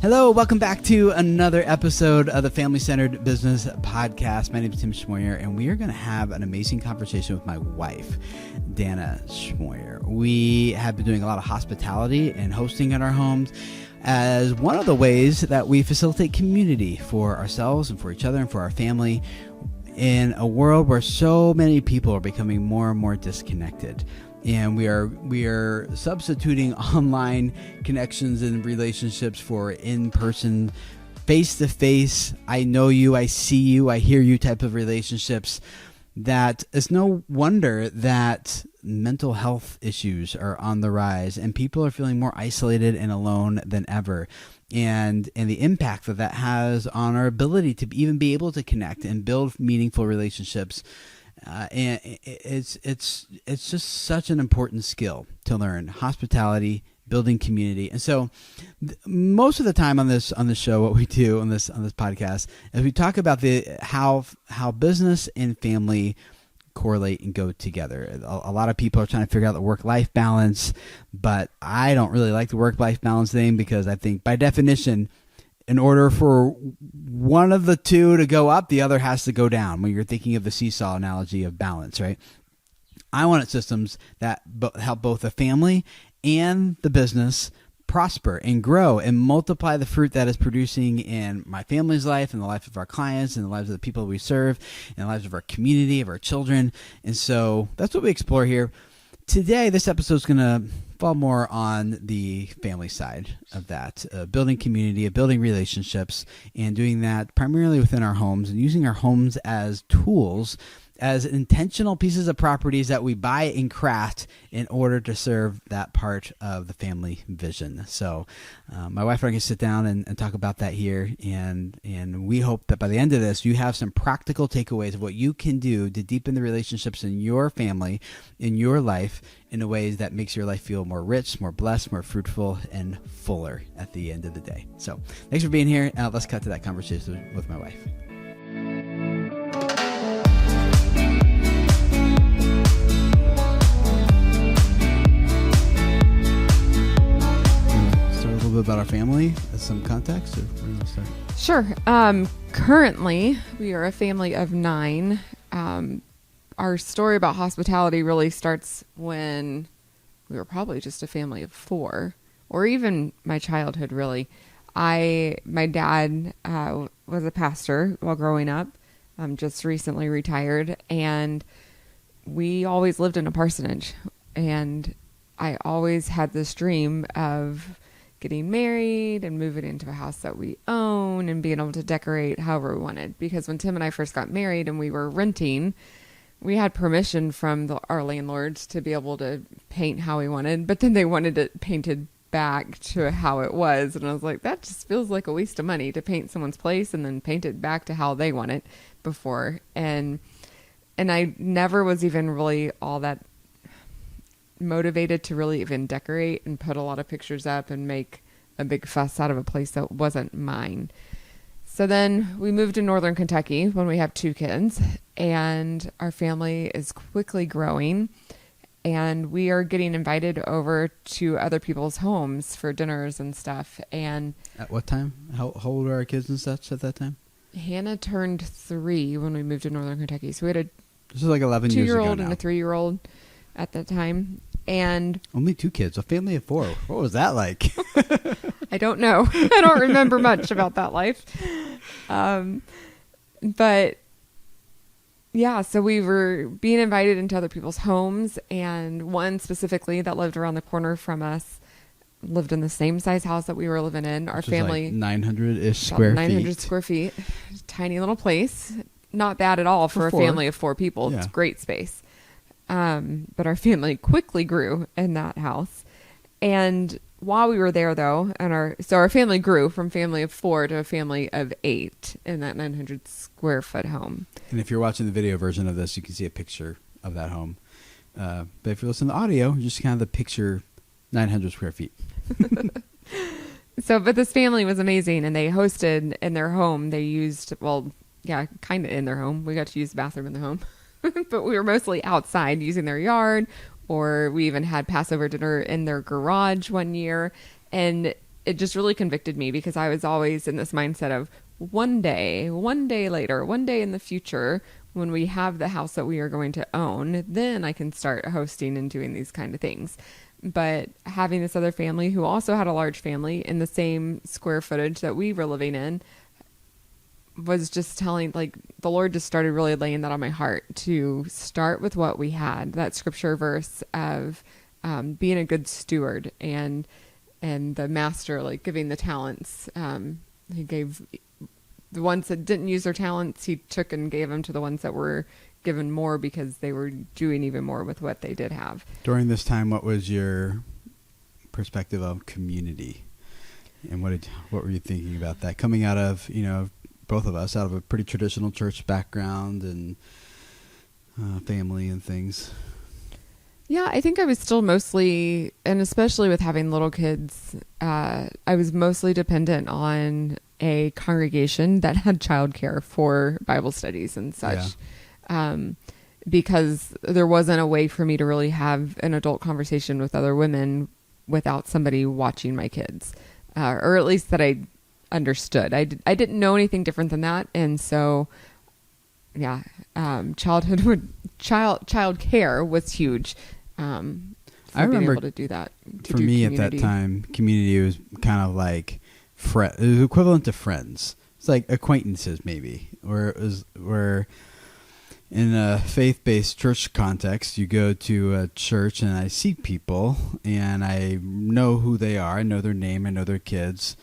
Hello, welcome back to another episode of the Family Centered Business Podcast. My name is Tim Schmoyer, and we are going to have an amazing conversation with my wife, Dana Schmoyer. We have been doing a lot of hospitality and hosting in our homes as one of the ways that we facilitate community for ourselves and for each other and for our family in a world where so many people are becoming more and more disconnected. And we are substituting online connections and relationships for in-person, face-to-face, I know you, I see you, I hear you type of relationships. That it's no wonder that mental health issues are on the rise and people are feeling more isolated and alone than ever. And the impact that has on our ability to even be able to connect and build meaningful relationships. And it's just such an important skill to learn: hospitality, building community. And so most of the time on this show, what we do on this podcast is we talk about how business and family correlate and go together. A lot of people are trying to figure out the work-life balance, but I don't really like the work-life balance thing, because I think by definition, in order for one of the two to go up, the other has to go down, when you're thinking of the seesaw analogy of balance, right? I wanted systems that help both the family and the business prosper and grow and multiply the fruit that is producing in my family's life, and the life of our clients, and the lives of the people we serve, and the lives of our community, of our children. And so that's what we explore here. Today, this episode is going to fall more on the family side of that, building community, building relationships, and doing that primarily within our homes, and using our homes as tools, as intentional pieces of properties that we buy and craft in order to serve that part of the family vision. So my wife and I can sit down and talk about that here, and we hope that by the end of this, you have some practical takeaways of what you can do to deepen the relationships in your family, in your life, in a ways that makes your life feel more rich, more blessed, more fruitful, and fuller at the end of the day. So thanks for being here. Let's cut to that conversation with my wife. About our family as some context, or where do you want to start? Sure. Currently, we are a family of 9. Our story about hospitality really starts when we were probably just a family of 4, or even my childhood, really. My dad was a pastor while growing up, just recently retired, and we always lived in a parsonage. And I always had this dream of getting married and moving into a house that we own and being able to decorate however we wanted. Because when Tim and I first got married and we were renting, we had permission from our landlords to be able to paint how we wanted, but then they wanted it painted back to how it was. And I was like, that just feels like a waste of money to paint someone's place and then paint it back to how they want it before. And I never was even really all that motivated to really even decorate and put a lot of pictures up and make a big fuss out of a place that wasn't mine. So then we moved to Northern Kentucky when we have 2 kids, and our family is quickly growing, and we are getting invited over to other people's homes for dinners and stuff. And at what time? How old were our kids and such at that time? Hannah turned 3 when we moved to Northern Kentucky. So we had this is like 11 years ago now. 2-year-old and a 3-year-old at that time. And only 2 kids, a family of 4. What was that like? I don't know. I don't remember much about that life. But yeah, so we were being invited into other people's homes, and one specifically that lived around the corner from us lived in the same size house that we were living in. Our family, like 900-ish square feet. 900 square feet. Tiny little place. Not bad at all for a family of 4 people. Yeah. It's great space. But our family quickly grew in that house. And while we were there, though, so our family grew from family of 4 to a family of 8 in that 900 square foot home. And if you're watching the video version of this, you can see a picture of that home. But if you listen to the audio, you just kind of the picture 900 square feet. But this family was amazing, and they hosted in their home. They used, kind of in their home. We got to use the bathroom in the home. But we were mostly outside using their yard, or we even had Passover dinner in their garage one year. And it just really convicted me because I was always in this mindset of one day later, one day in the future, when we have the house that we are going to own, then I can start hosting and doing these kind of things. But having this other family who also had a large family in the same square footage that we were living in was just telling, like, the Lord just started really laying that on my heart to start with what we had, that scripture verse of being a good steward, and the master, like, giving the talents. He gave the ones that didn't use their talents, he took and gave them to the ones that were given more because they were doing even more with what they did have. During this time, what was your perspective of community, and what were you thinking about that, coming out of, both of us out of a pretty traditional church background and family and things? Yeah, I think I was still mostly, and especially with having little kids, I was mostly dependent on a congregation that had childcare for Bible studies and such. Yeah. Because there wasn't a way for me to really have an adult conversation with other women without somebody watching my kids, or at least that I understood. I didn't know anything different than that. And so, yeah, child care was huge. I remember being able to do that. For me at that time, community was kind of like it was equivalent to friends. It's like acquaintances maybe, where in a faith-based church context, you go to a church and I see people and I know who they are. I know their name. I know their kids.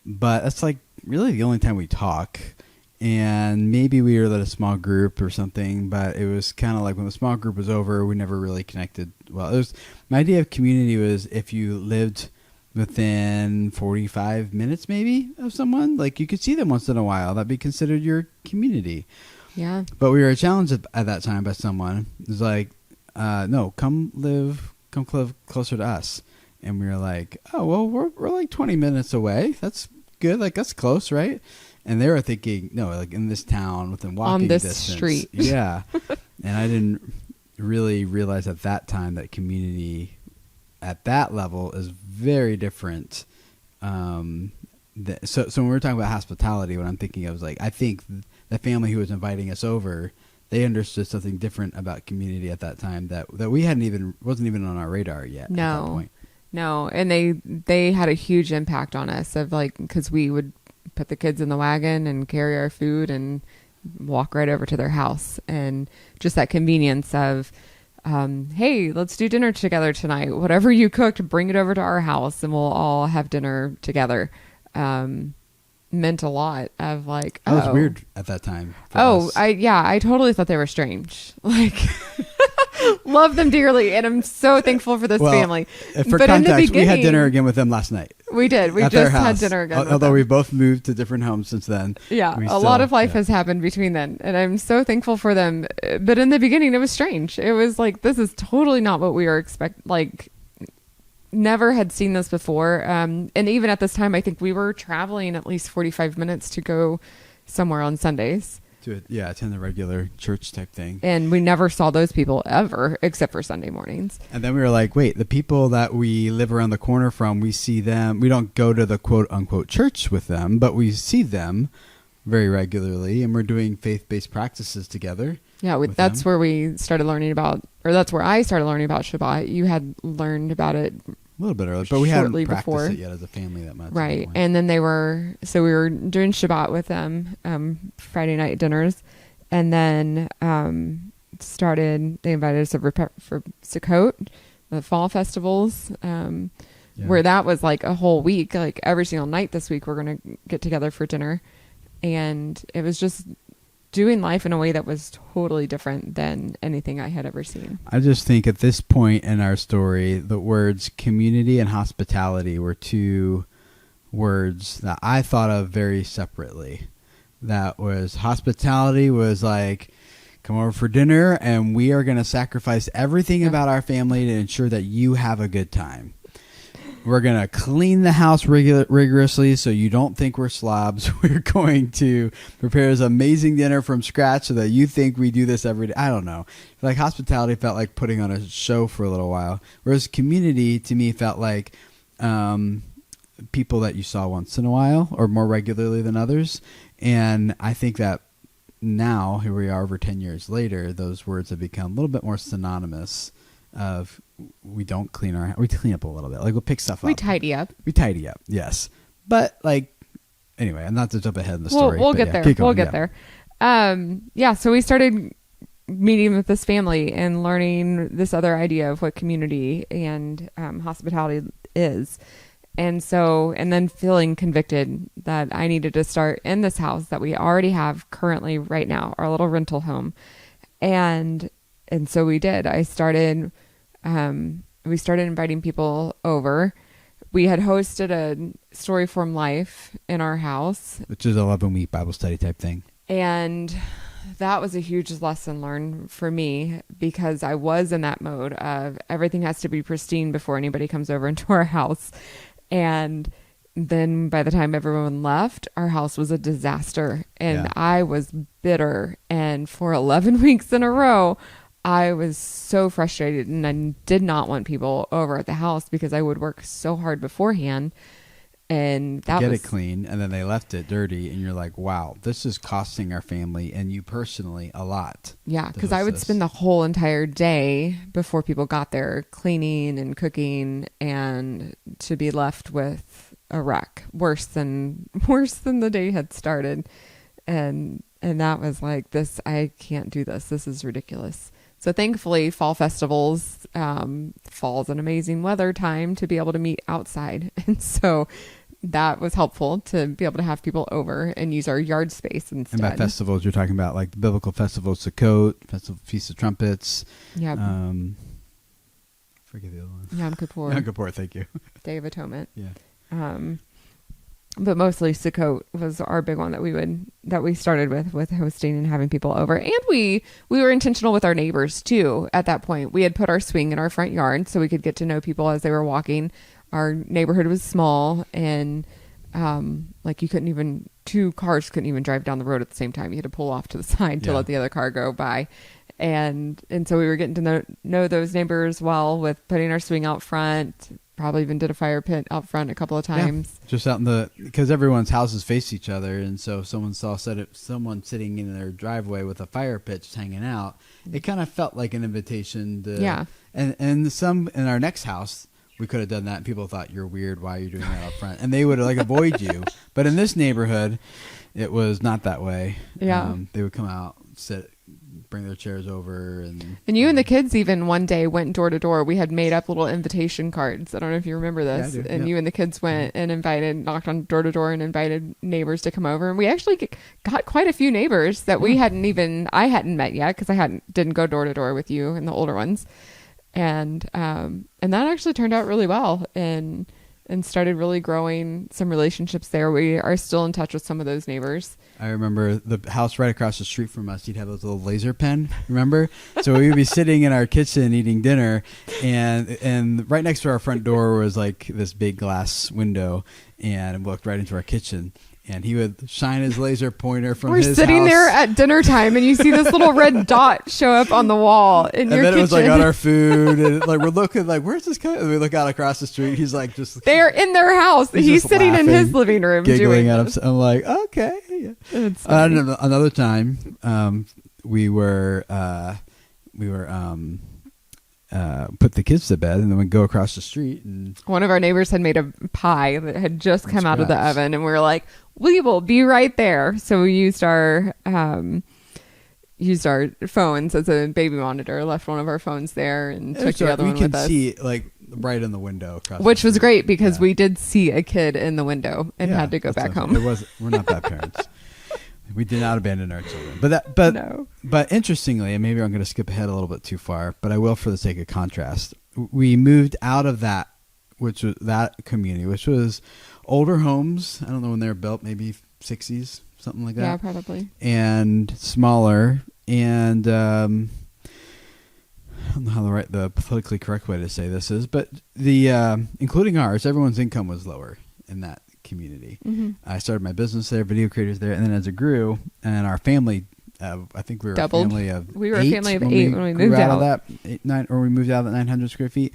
But that's like really the only time we talk. And maybe we were at a small group or something, but it was kind of like when the small group was over, we never really connected. Well, my idea of community was if you lived within 45 minutes maybe of someone, like you could see them once in a while, that'd be considered your community. Yeah. But we were challenged at that time by someone. It was like, no, come live closer to us. And we were like, oh, well, we're like 20 minutes away. That's good. Like, that's close, right? And they were thinking, no, like in this town within walking distance. On this street. Yeah. And I didn't really realize at that time that community at that level is very different. So when we were talking about hospitality, what I'm thinking of is like, I think the family who was inviting us over, they understood something different about community at that time that we wasn't even on our radar yet. No. At that point. No. And they had a huge impact on us of like, because we would put the kids in the wagon and carry our food and walk right over to their house. And just that convenience of, hey, let's do dinner together tonight. Whatever you cooked, bring it over to our house and we'll all have dinner together. Meant a lot of like, that was weird at that time. I totally thought they were strange. Like, love them dearly. And I'm so thankful for this family. For context, we had dinner again with them last night. We did. We just had dinner again. Although we've both moved to different homes since then. Yeah. A lot of life has happened between then. And I'm so thankful for them. But in the beginning, it was strange. It was like, this is totally not what we were never had seen this before. And even at this time, I think we were traveling at least 45 minutes to go somewhere on Sundays. To attend the regular church type thing. And we never saw those people ever, except for Sunday mornings. And then we were like, wait, the people that we live around the corner from, we see them. We don't go to the quote unquote church with them, but we see them very regularly. And we're doing faith-based practices together. Yeah, that's where we started learning about, or that's where I started learning about Shabbat. You had learned about it a little bit earlier, but we hadn't practiced it yet as a family that much. Right. And then we were doing Shabbat with them, Friday night dinners. And then they invited us over for Sukkot, the fall festivals, where that was like a whole week, like every single night this week, we're going to get together for dinner. And it was just doing life in a way that was totally different than anything I had ever seen. I just think at this point in our story, the words community and hospitality were two words that I thought of very separately. That was, hospitality was like, come over for dinner and we are going to sacrifice everything about our family to ensure that you have a good time. We're going to clean the house rigorously so you don't think we're slobs. We're going to prepare this amazing dinner from scratch so that you think we do this every day. I don't know. Like, hospitality felt like putting on a show for a little while, whereas community to me felt like people that you saw once in a while or more regularly than others. And I think that now, here we are over 10 years later, those words have become a little bit more synonymous of we don't clean we clean up a little bit. Like we'll pick stuff up. We tidy up. We tidy up, yes. But like, anyway, I'm not to jump ahead in the story. We'll get there. We'll get there. So we started meeting with this family and learning this other idea of what community and hospitality is. And then feeling convicted that I needed to start in this house that we already have currently right now, our little rental home. And so we did. We started inviting people over. We had hosted a Story Form Life in our house, which is a 11-week Bible study type thing. And that was a huge lesson learned for me because I was in that mode of everything has to be pristine before anybody comes over into our house. And then by the time everyone left, our house was a disaster and I was bitter. And for 11 weeks in a row, I was so frustrated and I did not want people over at the house because I would work so hard beforehand. And that get it clean, and then they left it dirty, and you're like, wow, this is costing our family and you personally a lot. Yeah, because I would spend the whole entire day before people got there cleaning and cooking, and to be left with a wreck worse than the day had started. And that was like, this, I can't do this. This is ridiculous. So thankfully, fall festivals, fall's an amazing weather time to be able to meet outside. And so that was helpful to be able to have people over and use our yard space instead. And by festivals, you're talking about like the biblical festival, Sukkot, Feast of Trumpets. Yeah. Forget the other one. Yom Kippur. Yom Kippur, thank you. Day of Atonement. Yeah. But mostly Sukkot was our big one that we started with hosting and having people over. And we were intentional with our neighbors too. At that point, we had put our swing in our front yard so we could get to know people as they were walking. Our neighborhood was small and like two cars couldn't even drive down the road at the same time. You had to pull off to the side to let the other car go by. And so we were getting to know those neighbors well with putting our swing out front. Probably even did a fire pit out front a couple of times. Yeah, just out in because everyone's houses face each other. And so if someone saw someone sitting in their driveway with a fire pit just hanging out, it kind of felt like an invitation to, and some in our next house, we could have done that. And people thought you're weird. Why are you doing that out front? And they would like avoid you. But in this neighborhood, it was not that way. Yeah. They would come out, sit, bring their chairs over. And you and the kids even one day went door to door. We had made up little invitation cards. I don't know if you remember this. Yeah, I do. And you and the kids went and knocked on door to door and invited neighbors to come over. And we actually got quite a few neighbors that I hadn't met yet because I didn't go door to door with you and the older ones. And that actually turned out really well and started really growing some relationships there. We are still in touch with some of those neighbors. I remember the house right across the street from us. You'd have those little laser pen, remember? So we would be sitting in our kitchen eating dinner, and right next to our front door was like this big glass window, and we looked right into our kitchen. And he would shine his laser pointer from his house. We're sitting there at dinner time, and you see this little red dot show up on the wall in your kitchen. And then it was like on our food, and like we're looking like, where's this coming? And we look out across the street. He's like they're in their house. He's sitting laughing, in his living room, giggling at him. I'm like, okay. Yeah. Another time, we were put the kids to bed and then we'd go across the street, and one of our neighbors had made a pie that had just come out of the oven, and we were like, we will be right there. So we used our phones as a baby monitor, left one of our phones there and took the other one with us. We could see like right in the window across which was great because we did see a kid in the window and had to go back home. We're not bad parents. We did not abandon our children. But interestingly, and maybe I'm going to skip ahead a little bit too far, but I will for the sake of contrast. We moved out of that community, which was older homes. I don't know when they were built, maybe 60s, something like that. Yeah, probably. And smaller. And I don't know how the politically correct way to say this is, but including ours, everyone's income was lower in that community. Mm-hmm. I started my business there, video creators there, and then as it grew, and our family, I think we were doubled. A family of we were eight a family of eight when we moved out of that we moved out of that 900 square feet.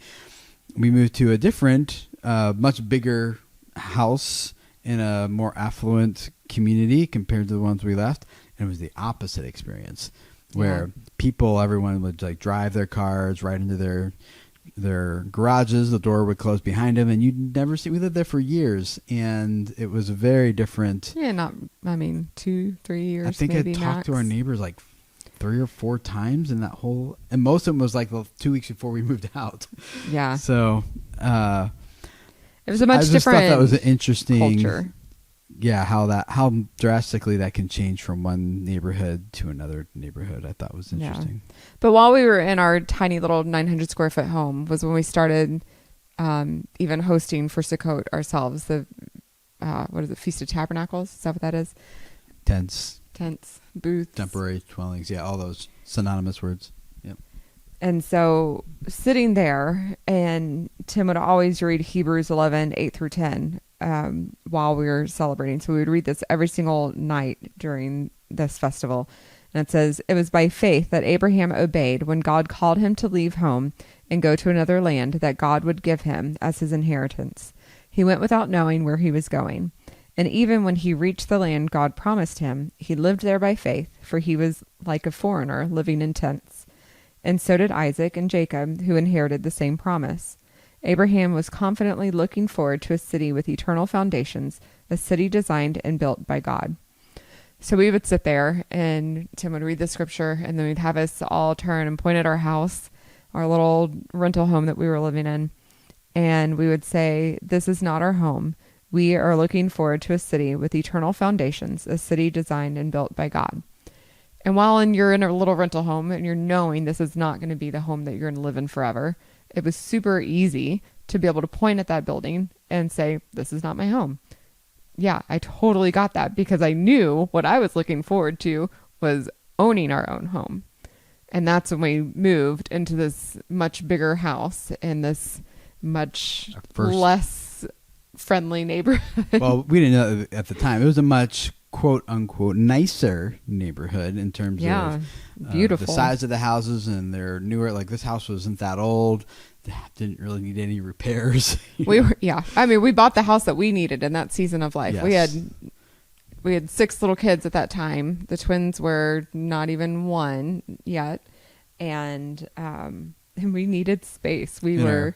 We moved to a different, much bigger house in a more affluent community compared to the ones we left. And it was the opposite experience where everyone would like drive their cars right into their garages. The door would close behind them and you'd never see. We lived there for years and it was a very different. Yeah, 2-3 years. I think I talked to our neighbors like 3 or 4 times in that whole, and most of them was like the 2 weeks before we moved out. Yeah. So, it was a much different. I just thought that was an interesting culture. Yeah, how drastically that can change from one neighborhood to another neighborhood. I thought was interesting. Yeah. But while we were in our tiny little 900 square foot home was when we started even hosting for Sukkot ourselves. The what is it? Feast of Tabernacles? Is that what that is? Tents, booths, temporary dwellings. Yeah, all those synonymous words. Yep. And so sitting there, and Tim would always read Hebrews 11:8-10 while we were celebrating. So we would read this every single night during this festival. And it says, "It was by faith that Abraham obeyed when God called him to leave home and go to another land that God would give him as his inheritance. He went without knowing where he was going. And even when he reached the land God promised him, he lived there by faith, for he was like a foreigner living in tents. And so did Isaac and Jacob, who inherited the same promise. Abraham was confidently looking forward to a city with eternal foundations, a city designed and built by God." So we would sit there and Tim would read the scripture and then we'd have us all turn and point at our house, our little rental home that we were living in. And we would say, "This is not our home. We are looking forward to a city with eternal foundations, a city designed and built by God." And while you're in a little rental home and you're knowing this is not going to be the home that you're going to live in forever, it was super easy to be able to point at that building and say, "This is not my home." Yeah, I totally got that because I knew what I was looking forward to was owning our own home. And that's when we moved into this much bigger house in this much less friendly neighborhood. Well, we didn't know at the time. It was a much quote unquote nicer neighborhood in terms of beautiful. The size of the houses, and they're newer. Like this house wasn't that old. Didn't really need any repairs. We bought the house that we needed in that season of life. Yes. We had 6 little kids at that time. The twins were not even 1 yet, and we needed space. We were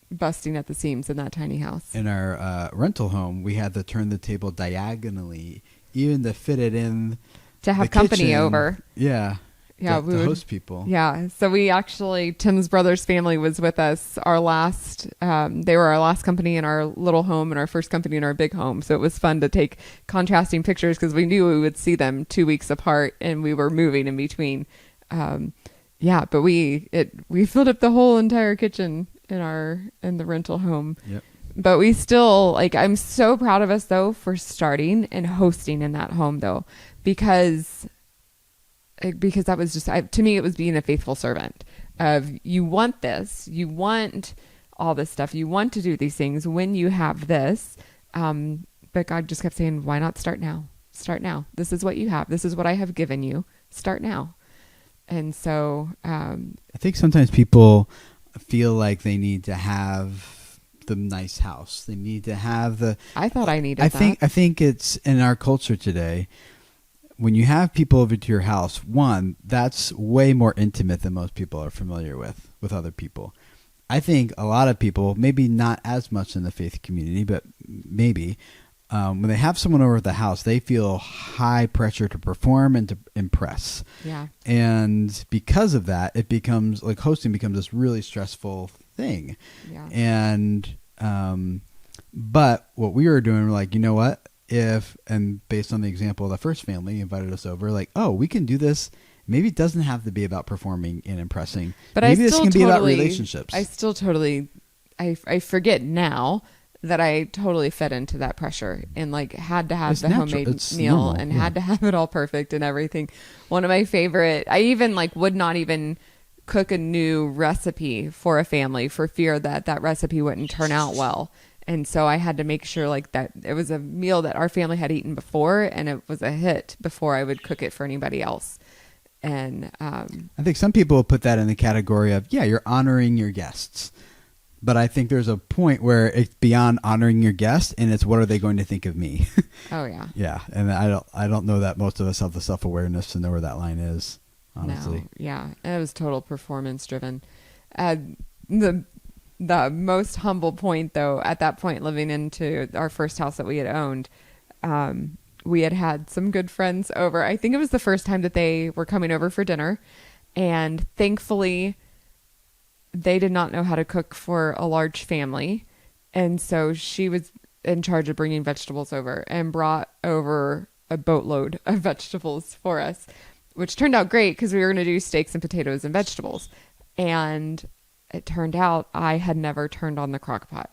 busting at the seams in that tiny house. In our rental home, we had to turn the table diagonally, even to fit it in to have company kitchen. over. Yeah. Yeah, we would host people. Yeah, so we actually, Tim's brother's family was with us. They were our last company in our little home and our first company in our big home. So it was fun to take contrasting pictures because we knew we would see them 2 weeks apart, and we were moving in between. But we filled up the whole entire kitchen in the rental home. Yep. But we still, I'm so proud of us though for starting and hosting in that home though, because that was just, to me, it was being a faithful servant of, you want this, you want all this stuff, you want to do these things when you have this. But God just kept saying, why not start now? Start now. This is what you have. This is what I have given you. Start now. And so, I think sometimes people feel like they need to have the nice house. They need to have I thought I needed that. I think it's in our culture today. When you have people over to your house, one, that's way more intimate than most people are familiar with other people. I think a lot of people, maybe not as much in the faith community, but maybe, when they have someone over at the house, they feel high pressure to perform and to impress. Yeah. And because of that, it becomes, hosting becomes this really stressful thing. Yeah. And, but what we were doing, we're like, you know what? And based on the example of the first family invited us over, we can do this. Maybe it doesn't have to be about performing and impressing. But maybe this can be about relationships. I still totally, I forget now that I totally fed into that pressure and had to have homemade meal normal, and had to have it all perfect and everything. One of my favorite, I even would not even cook a new recipe for a family for fear that recipe wouldn't turn out well. And so I had to make sure that it was a meal that our family had eaten before and it was a hit before I would cook it for anybody else. And I think some people put that in the category of, you're honoring your guests. But I think there's a point where it's beyond honoring your guest, and it's what are they going to think of me? Oh yeah. Yeah, and I don't know that most of us have the self-awareness to know where that line is, honestly. No, yeah, it was total performance driven. The most humble point, though, at that point, living into our first house that we had owned, we had some good friends over. I think it was the first time that they were coming over for dinner, and thankfully, they did not know how to cook for a large family, and so she was in charge of bringing vegetables over and brought over a boatload of vegetables for us, which turned out great because we were going to do steaks and potatoes and vegetables. And it turned out I had never turned on the crock pot.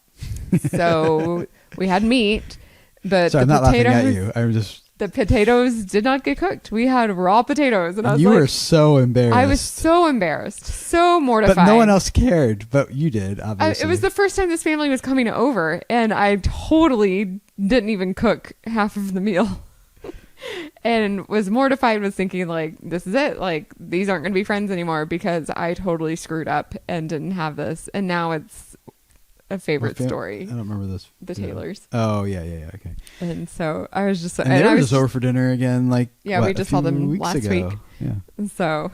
So we had meat, but So I'm not laughing at you. I'm just... The potatoes did not get cooked. We had raw potatoes. And I was You like, were so embarrassed. I was so embarrassed, so mortified. But no one else cared, but you did, obviously. It was the first time this family was coming over, and I totally didn't even cook half of the meal. And was mortified, was thinking, like, this is it. Like, these aren't going to be friends anymore because I totally screwed up and didn't have this. And now it's a favorite story. I don't remember this. The Taylors. Oh, yeah, okay. And so I was just... And they were just over for dinner again, like, we just saw them last week. Yeah. So,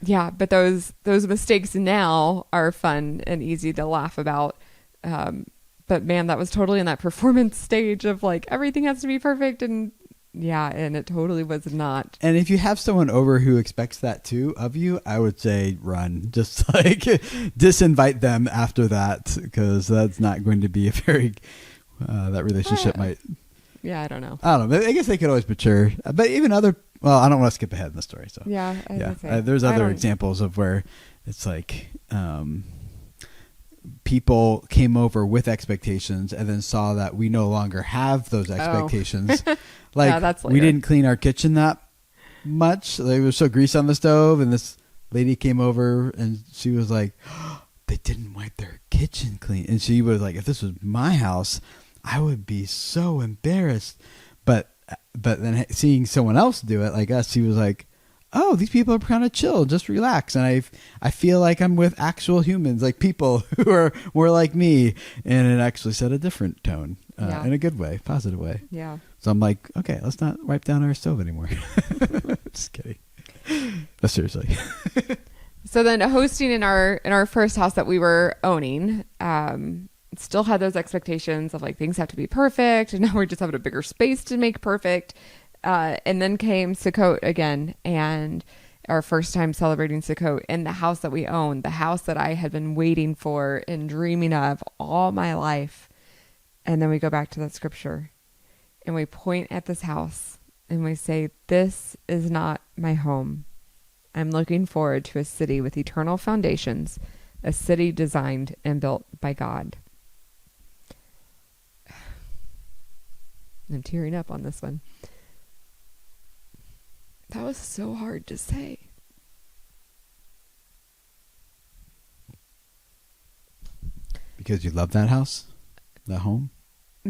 yeah, but those mistakes now are fun and easy to laugh about. But man, that was totally in that performance stage of like, everything has to be perfect. And yeah, and it totally was not. And if you have someone over who expects that too of you, I would say run. Just like disinvite them after that, because that's not going to be a very, that relationship might. Yeah, I don't know. I guess they could always mature. But even other, well, I don't want to skip ahead in the story. So yeah, there's other examples of where it's like, people came over with expectations and then saw that we no longer have those expectations. Like, yeah, that's we didn't clean our kitchen that much. There was so grease on the stove, and this lady came over and she was like, oh, they didn't wipe their kitchen clean. And she was like, if this was my house, I would be so embarrassed. But then seeing someone else do it like us, she was like, oh, these people are kind of chill, just relax. And I feel like I'm with actual humans, like people who are more like me. And it actually set a different tone in a good way, positive way. Yeah. So I'm like, okay, let's not wipe down our stove anymore. Just kidding. But seriously. So then hosting in our first house that we were owning, still had those expectations of like things have to be perfect. And now we're just having a bigger space to make perfect. And then came Sukkot again, and our first time celebrating Sukkot in the house that we own, the house that I had been waiting for and dreaming of all my life. And then we go back to that scripture and we point at this house and we say, this is not my home. I'm looking forward to a city with eternal foundations, a city designed and built by God. I'm tearing up on this one. That was so hard to say. Because you love that house? That home?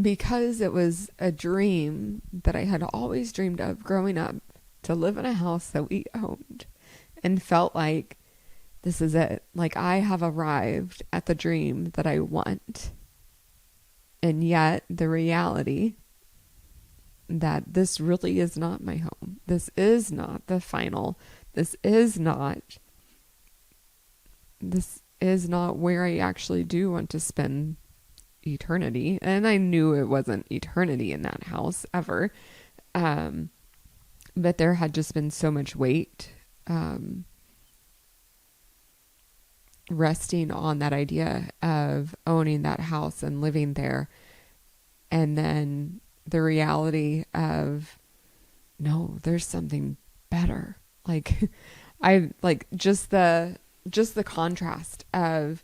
Because it was a dream that I had always dreamed of growing up, to live in a house that we owned, and felt like this is it. Like I have arrived at the dream that I want. And yet the reality that this really is not my home. This is not the final. This is not where I actually do want to spend eternity. And I knew it wasn't eternity in that house ever. But there had just been so much weight resting on that idea of owning that house and living there. And then the reality of, no, there's something better. Like I like just the contrast of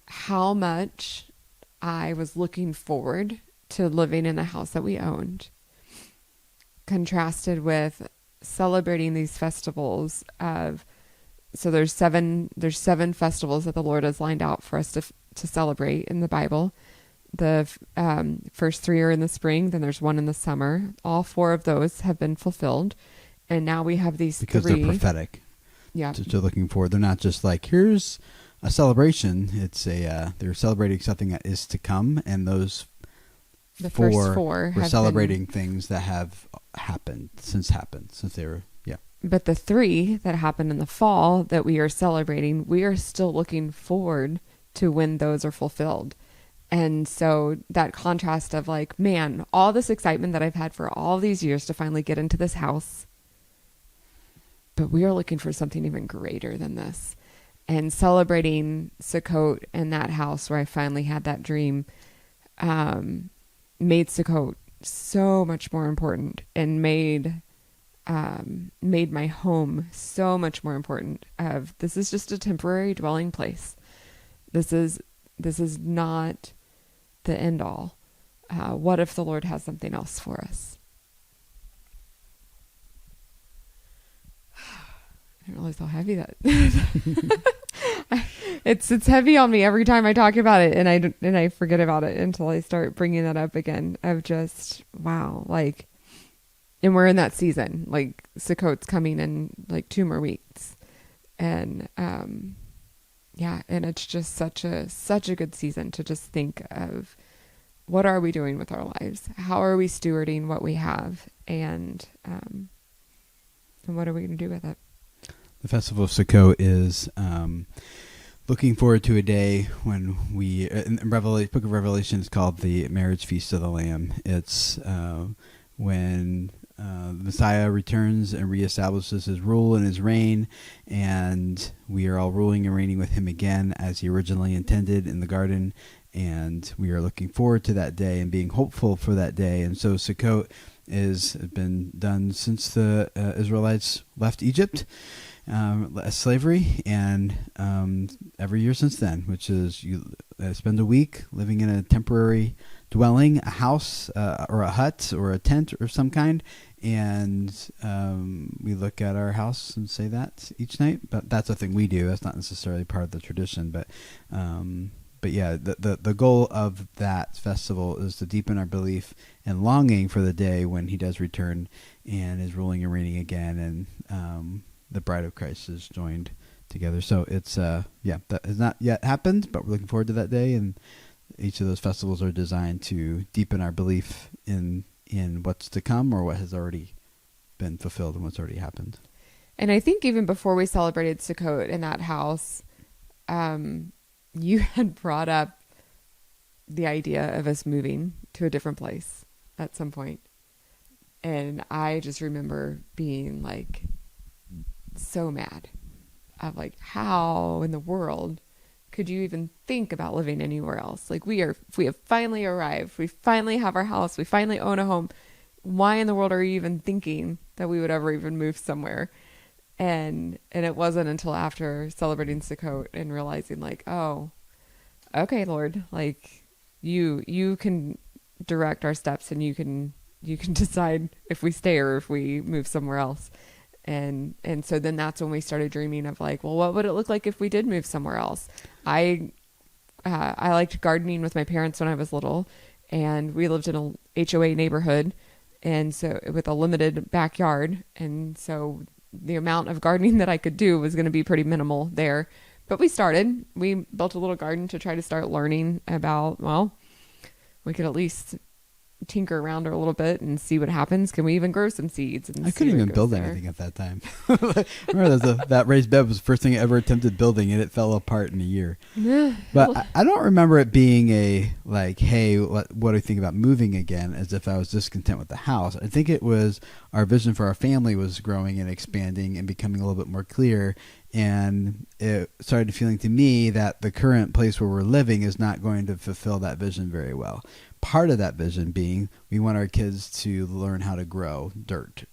how much I was looking forward to living in the house that we owned, contrasted with celebrating these festivals of, so there's seven festivals that the Lord has lined out for us to celebrate in the Bible. The first 3 are in the spring, then there's one in the summer. All 4 of those have been fulfilled. And now we have these because 3. They're prophetic. Yeah. They're looking forward. They're not just like, here's a celebration. It's they're celebrating something that is to come, and those The first four we're have celebrating things that have happened since they were, yeah. But the 3 that happened in the fall that we are celebrating, we are still looking forward to when those are fulfilled. And so that contrast of like, man, all this excitement that I've had for all these years to finally get into this house, but we are looking for something even greater than this. And celebrating Sukkot in that house where I finally had that dream, made Sukkot so much more important, and made my home so much more important. Of this is just a temporary dwelling place. This is not the end all. What if the Lord has something else for us? I didn't realize how heavy that. It's heavy on me every time I talk about it, and I forget about it until I start bringing that up again. Of just wow, like, and we're in that season. Like Sukkot's coming in like 2 more weeks, and yeah, and it's just such a good season to just think of what are we doing with our lives? How are we stewarding what we have, and what are we going to do with it? The Festival of Sukkot is looking forward to a day when we, in Book of Revelation, is called the Marriage Feast of the Lamb. It's when the Messiah returns and reestablishes his rule and his reign, and we are all ruling and reigning with him again as he originally intended in the garden. And we are looking forward to that day and being hopeful for that day. And so Sukkot has been done since the Israelites left Egypt as slavery, and every year since then, which is you spend a week living in a temporary dwelling, a house or a hut or a tent or some kind, and we look at our house and say that each night. But that's a thing we do. That's not necessarily part of the tradition, but yeah, the goal of that festival is to deepen our belief and longing for the day when he does return and is ruling and reigning again, and the bride of Christ is joined together. So it's that has not yet happened, but we're looking forward to that day. And each of those festivals are designed to deepen our belief in what's to come, or what has already been fulfilled and what's already happened. And I think even before we celebrated Sukkot in that house, you had brought up the idea of us moving to a different place at some point. And I just remember being like so mad of like, how in the world could you even think about living anywhere else? Like we have finally arrived. We finally have our house. We finally own a home. Why in the world are you even thinking that we would ever even move somewhere? And it wasn't until after celebrating Sukkot and realizing like, oh, okay, Lord, like you can direct our steps, and you can decide if we stay or if we move somewhere else. And so then that's when we started dreaming of like, well, what would it look like if we did move somewhere else? I liked gardening with my parents when I was little, and we lived in a HOA neighborhood, and so with a limited backyard. And so the amount of gardening that I could do was going to be pretty minimal there. But we built a little garden to try to start learning about, well, we could at least tinker around her a little bit and see what happens. Can we even grow some seeds? And I couldn't even build anything at that time. Remember, that raised bed was the first thing I ever attempted building, and it fell apart in a year. But I don't remember it being a like, hey, what do you think about moving again? As if I was discontent with the house. I think it was our vision for our family was growing and expanding and becoming a little bit more clear. And it started feeling to me that the current place where we're living is not going to fulfill that vision very well. Part of that vision being we want our kids to learn how to grow dirt.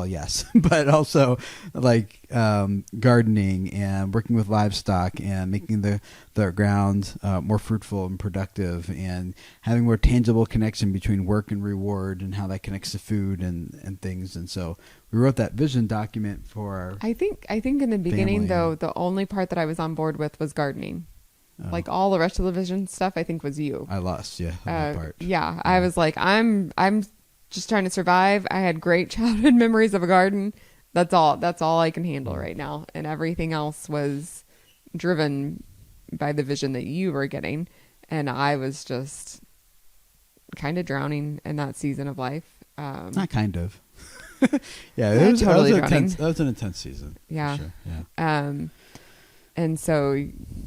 Yes, but also like gardening and working with livestock and making the ground more fruitful and productive, and having more tangible connection between work and reward and how that connects to food and things. And so we wrote that vision document for our I think in the beginning, family. though, the only part that I was on board with was gardening. Like all the rest of the vision stuff, I think was you. I lost, that part. Yeah, I was like, I'm just trying to survive. I had great childhood memories of a garden. That's all I can handle right now, and everything else was driven by the vision that you were getting. And I was just kind of drowning in that season of life. Not kind of. Yeah, it was totally that was an intense season. Yeah. For sure. Yeah. And so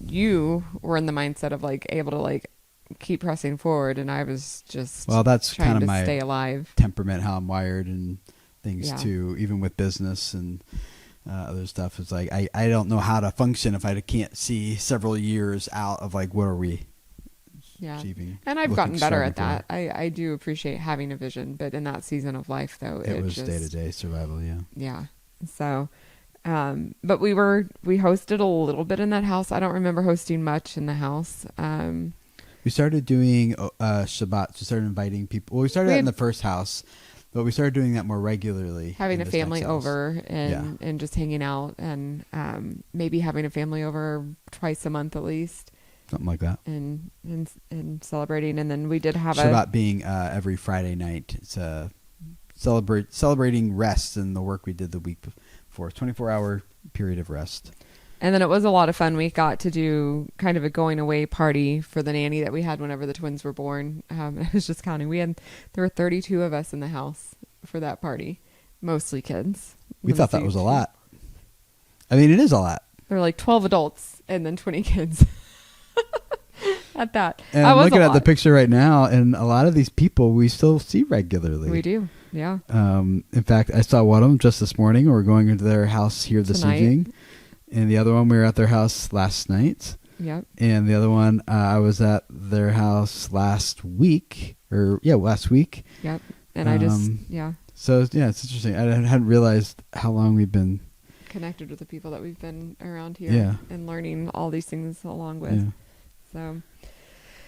you were in the mindset of like able to like keep pressing forward, and I was just that's trying kind of to my stay alive. temperament, how I'm wired, and things too. Even with business and other stuff, it's like I don't know how to function if I can't see several years out of like what are we achieving. And I've gotten better at that. I do appreciate having a vision, but in that season of life, though, it was day to day survival. Yeah. So. But we hosted a little bit in that house. I don't remember hosting much in the house. We started doing Shabbat. We started inviting people. Well, we started that in the first house, but we started doing that more regularly. Having a family over and just hanging out, and maybe having a family over twice a month at least. Something like that. And celebrating. And then we did have Shabbat being every Friday night. It's celebrating rest and the work we did the week before. 24-hour period of rest. And then it was a lot of fun. We got to do kind of a going away party for the nanny that we had whenever the twins were born. I was just counting. There were 32 of us in the house for that party, mostly kids. We thought that was a lot. I mean, it is a lot. There were like 12 adults and then 20 kids at that. And I'm looking at the picture right now, and a lot of these people we still see regularly. We do. Yeah. In fact, I saw one of them just this morning. We're going into their house here this evening. And the other one, we were at their house last night. Yep. And the other one, I was at their house last week. Yep. And I just, So, it's interesting. I hadn't realized how long we've been connected with the people that we've been around here and learning all these things along with. Yeah.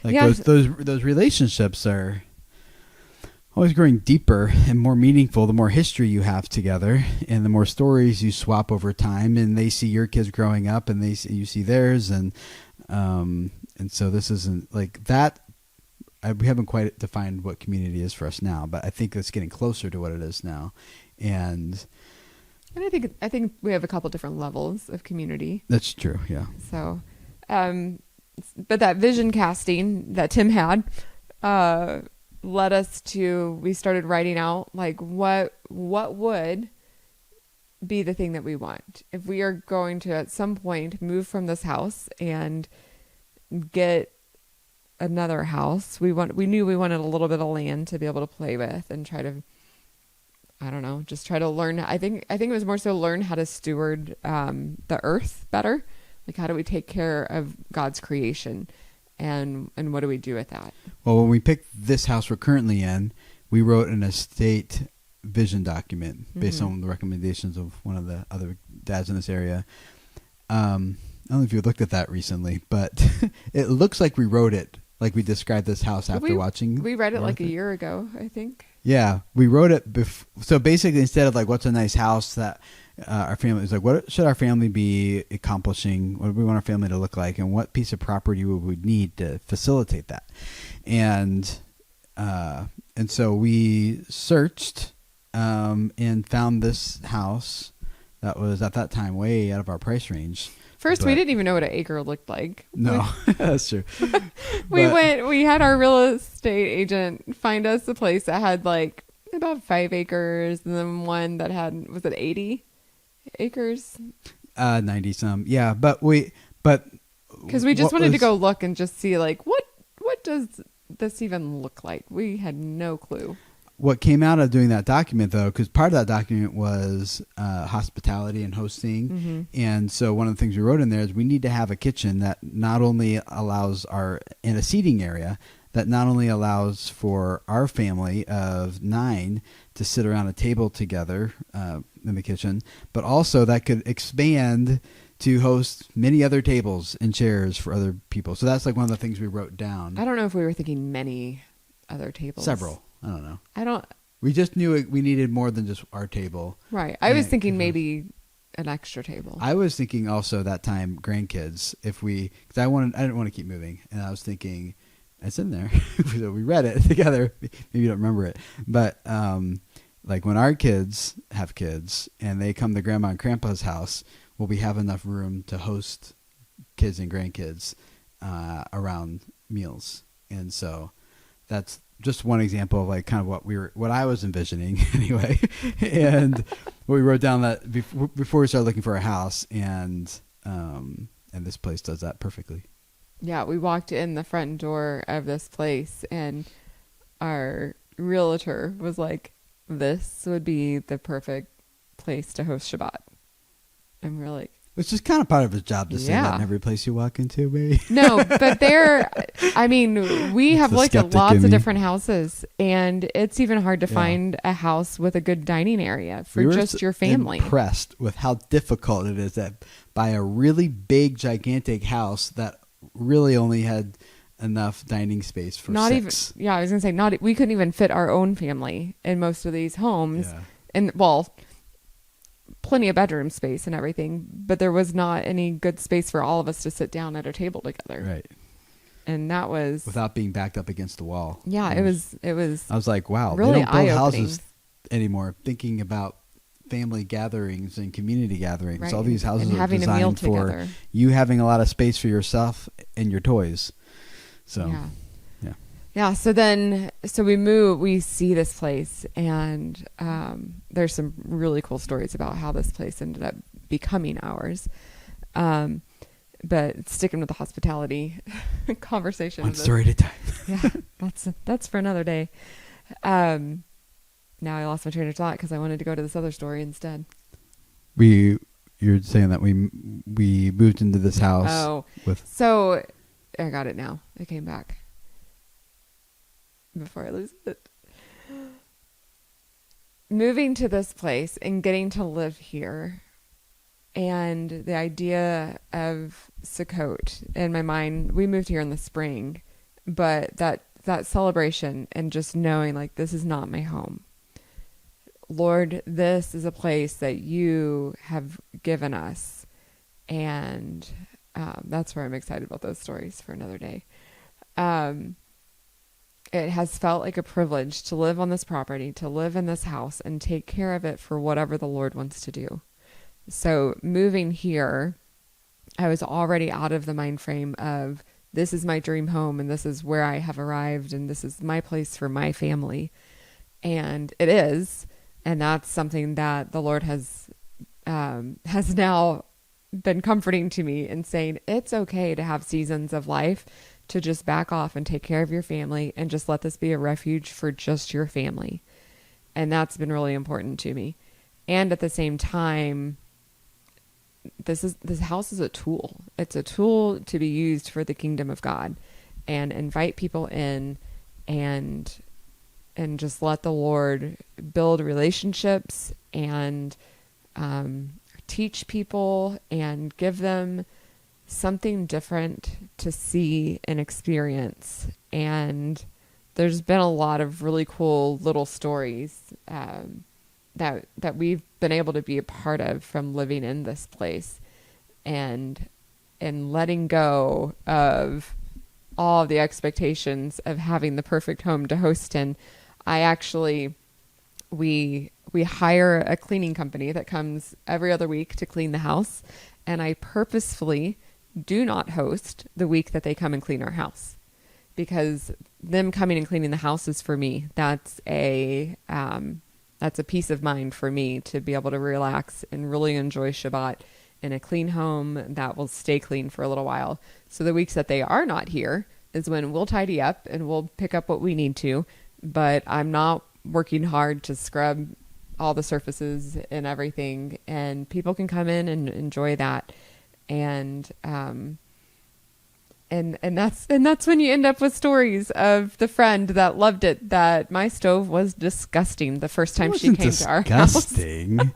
So, those relationships are always growing deeper and more meaningful the more history you have together, and the more stories you swap over time, and they see your kids growing up and you see theirs, and so this isn't like that. We haven't quite defined what community is for us now, but I think it's getting closer to what it is now. And I think we have a couple different levels of community. That's true. Yeah. So, but that vision casting that Tim had, led us to, we started writing out like what would be the thing that we want if we are going to at some point move from this house and get another house. We knew we wanted a little bit of land to be able to play with and try to, I don't know, just try to learn. I think it was more so learn how to steward the earth better. Like, how do we take care of God's creation? And what do we do with that? Well, when we picked this house we're currently in, we wrote an estate vision document based on the recommendations of one of the other dads in this area. I don't know if you looked at that recently, but it looks like we wrote it, like we described this house after watching. We read it like a year ago, I think. Yeah, we wrote it so basically, instead of like, what's a nice house that our family is like, what should our family be accomplishing? What do we want our family to look like? And what piece of property would we need to facilitate that? And so we searched and found this house that was at that time way out of our price range. First, we didn't even know what an acre looked like. No, that's true. We had our real estate agent find us a place that had like about 5 acres, and then one that had, was it 80 acres? 90 some. Yeah. But because we just wanted to go look and just see like, what does this even look like? We had no clue. What came out of doing that document, though, because part of that document was hospitality and hosting. And so one of the things we wrote in there is we need to have a kitchen that not only allows in a seating area, that not only allows for our family of 9 to sit around a table together in the kitchen, but also that could expand to host many other tables and chairs for other people. So that's like one of the things we wrote down. I don't know if we were thinking many other tables. Several. I don't know. We just knew we needed more than just our table. Right. I was thinking maybe an extra table. I was thinking also that time grandkids, because I didn't want to keep moving, and I was thinking it's in there. So we read it together. Maybe you don't remember it, but like when our kids have kids and they come to grandma and grandpa's house, will we have enough room to host kids and grandkids? around meals. And so that's just one example of like kind of what I was envisioning anyway. And we wrote down that before we started looking for a house, and this place does that perfectly. Yeah, we walked in the front door of this place and our realtor was like, this would be the perfect place to host Shabbat. And we're like, which is kind of part of his job to say that in every place you walk into, maybe. No, but we have looked at lots of different houses, and it's even hard to find a house with a good dining area for just your family. Impressed with how difficult it is that buy a really big, gigantic house that really only had enough dining space for six. I was going to say, we couldn't even fit our own family in most of these homes. Yeah. And, plenty of bedroom space and everything, but there was not any good space for all of us to sit down at a table together. Right. And that was without being backed up against the wall. Yeah, it was. I was like, wow, really they don't build eye-opening. houses anymore. Thinking about family gatherings and community gatherings. Right. All these houses and are having designed a meal for together. You having a lot of space for yourself and your toys. So Yeah. So we see this place, and there's some really cool stories about how this place ended up becoming ours. But sticking with the hospitality conversation. One story at a time. Yeah, that's for another day. Now I lost my train of thought because I wanted to go to this other story instead. You're saying that we moved into this house. Oh, so I got it now. It came back. Before I lose it. Moving to this place and getting to live here, and the idea of Sukkot in my mind, we moved here in the spring, but that celebration and just knowing like this is not my home. Lord, this is a place that you have given us, and that's where I'm excited about those stories for another day. It has felt like a privilege to live on this property, to live in this house and take care of it for whatever the Lord wants to do. So moving here, I was already out of the mind frame of this is my dream home and this is where I have arrived and this is my place for my family. And it is. And that's something that the Lord has now been comforting to me and saying it's okay to have seasons of life to just back off and take care of your family and just let this be a refuge for just your family. And that's been really important to me. And at the same time, this house is a tool. It's a tool to be used for the kingdom of God, and invite people in and just let the Lord build relationships and teach people and give them something different to see and experience. And there's been a lot of really cool little stories that we've been able to be a part of from living in this place, and letting go of all of the expectations of having the perfect home to host in. We hire a cleaning company that comes every other week to clean the house, and I purposefully do not host the week that they come and clean our house, because them coming and cleaning the house is for me. That's a peace of mind for me to be able to relax and really enjoy Shabbat in a clean home that will stay clean for a little while. So the weeks that they are not here is when we'll tidy up and we'll pick up what we need to, but I'm not working hard to scrub all the surfaces and everything, and people can come in and enjoy that. And that's when you end up with stories of the friend that loved it, that my stove was disgusting the first time she came to our house. Disgusting.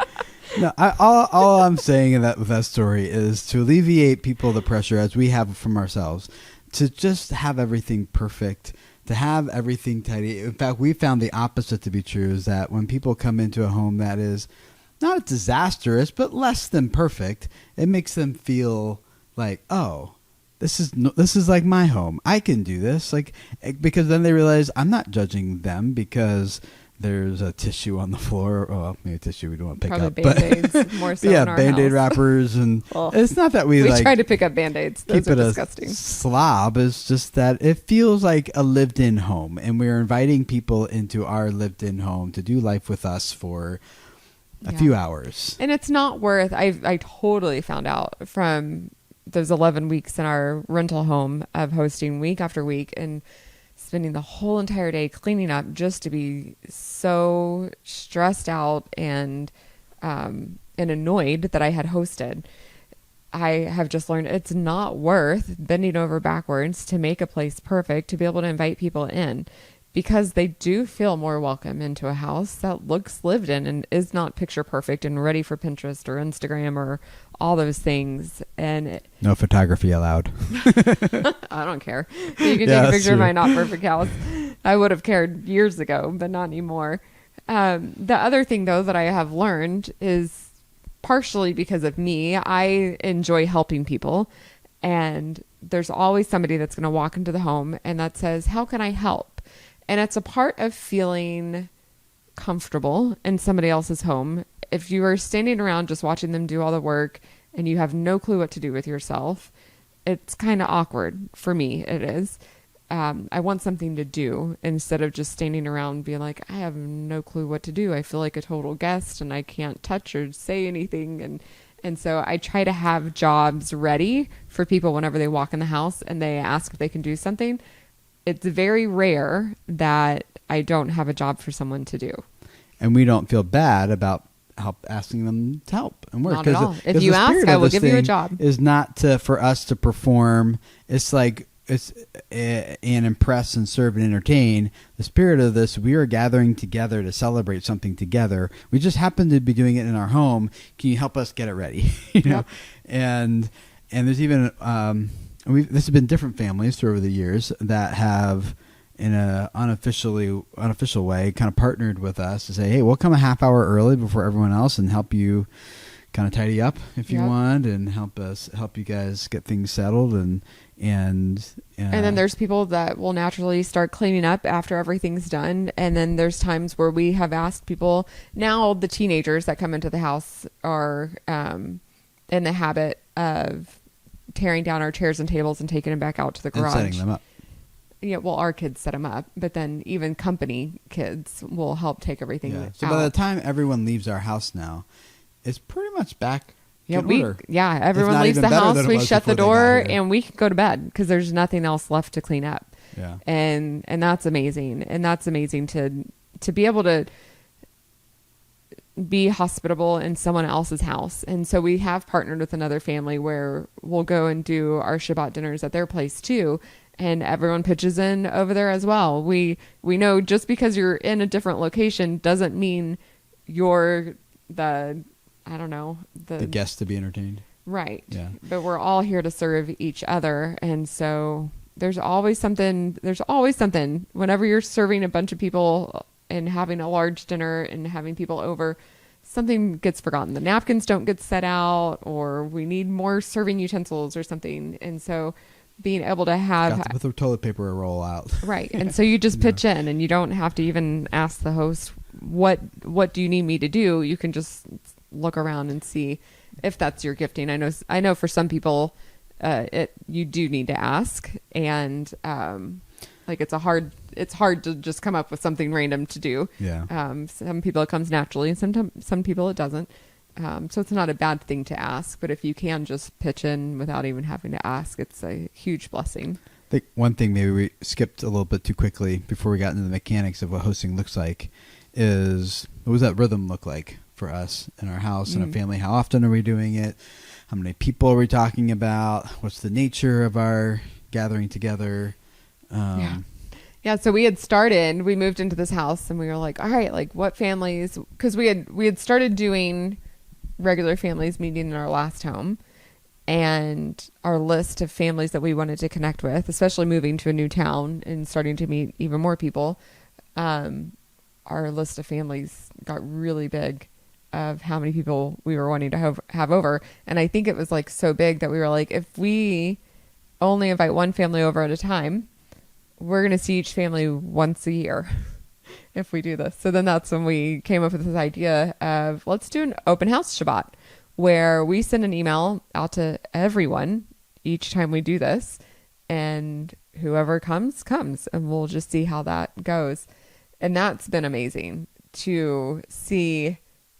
No, all I'm saying with that story is to alleviate people the pressure as we have from ourselves to just have everything perfect, to have everything tidy. In fact, we found the opposite to be true, is that when people come into a home that is not disastrous, but less than perfect, it makes them feel like, oh, this is like my home. I can do this. Like, because then they realize I'm not judging them because There's a tissue on the floor. Well, maybe a tissue we don't want to pick Probably up. Band-Aids more so in our Band-Aid house. wrappers. And Well, it's not that we like try to pick up Band-Aids. Those keep are it disgusting. a slob. It's just that it feels like a lived-in home. And we're inviting people into our lived-in home to do life with us for a few hours. And it's not worth, I totally found out from those 11 weeks in our rental home of hosting week after week and spending the whole entire day cleaning up just to be so stressed out and annoyed that I had hosted. I have just learned it's not worth bending over backwards to make a place perfect, to be able to invite people in, because they do feel more welcome into a house that looks lived in and is not picture perfect and ready for Pinterest or Instagram or all those things. And No photography allowed. I don't care. You can take a picture of my not perfect house. I would have cared years ago, but not anymore. The other thing, though, that I have learned is partially because of me. I enjoy helping people, and there's always somebody that's going to walk into the home and that says, "How can I help?" And it's a part of feeling comfortable in somebody else's home. If you are standing around just watching them do all the work and you have no clue what to do with yourself, it's kind of awkward. For me, it is. I want something to do instead of just standing around being like, I have no clue what to do. I feel like a total guest and I can't touch or say anything. And so I try to have jobs ready for people whenever they walk in the house and they ask if they can do something. It's very rare that I don't have a job for someone to do. And we don't feel bad about asking them to help and work. Not at all. If you ask, I will give you a job. Is not for us to perform. It's like and impress and serve and entertain. The spirit of this, we are gathering together to celebrate something together. We just happen to be doing it in our home. Can you help us get it ready? You know, and there's even this has been different families over the years that have, in a unofficial way, kind of partnered with us to say, hey, we'll come a half hour early before everyone else and help you kind of tidy up if you want, and help you guys get things settled. And then there's people that will naturally start cleaning up after everything's done. And then there's times where we have asked people. Now the teenagers that come into the house are in the habit of tearing down our chairs and tables and taking them back out to the garage. And setting them up. Yeah, well, our kids set them up, but then even company kids will help take everything out. So by the time everyone leaves our house now, it's pretty much back in order. Yeah, everyone leaves the house, we shut the door, and we can go to bed because there's nothing else left to clean up. Yeah. And that's amazing. And that's amazing to be able to be hospitable in someone else's house. And so we have partnered with another family where we'll go and do our Shabbat dinners at their place too. And everyone pitches in over there as well. We know just because you're in a different location doesn't mean you're the guest to be entertained. Right. Yeah. But we're all here to serve each other. And so there's always something whenever you're serving a bunch of people and having a large dinner and having people over, something gets forgotten. The napkins don't get set out, or we need more serving utensils or something. And so being able to have with the toilet paper roll out. Right. And so you just pitch in, and you don't have to even ask the host, what do you need me to do? You can just look around and see if that's your gifting. I know for some people, you do need to ask, and it's hard to just come up with something random to do. Yeah. Some people it comes naturally, and some people it doesn't. So it's not a bad thing to ask, but if you can just pitch in without even having to ask, it's a huge blessing. I think one thing maybe we skipped a little bit too quickly before we got into the mechanics of what hosting looks like is, what does that rhythm look like for us in our house and our family? How often are we doing it? How many people are we talking about? What's the nature of our gathering together? Yeah, so we moved into this house and we were like, all right, like what families, because we had started doing regular families meeting in our last home, and our list of families that we wanted to connect with, especially moving to a new town and starting to meet even more people, our list of families got really big of how many people we were wanting to have over. And I think it was like so big that we were like, if we only invite one family over at a time, we're going to see each family once a year. if we do this. So then that's when we came up with this idea of let's do an open house Shabbat where we send an email out to everyone each time we do this, and whoever comes, and we'll just see how that goes. And that's been amazing to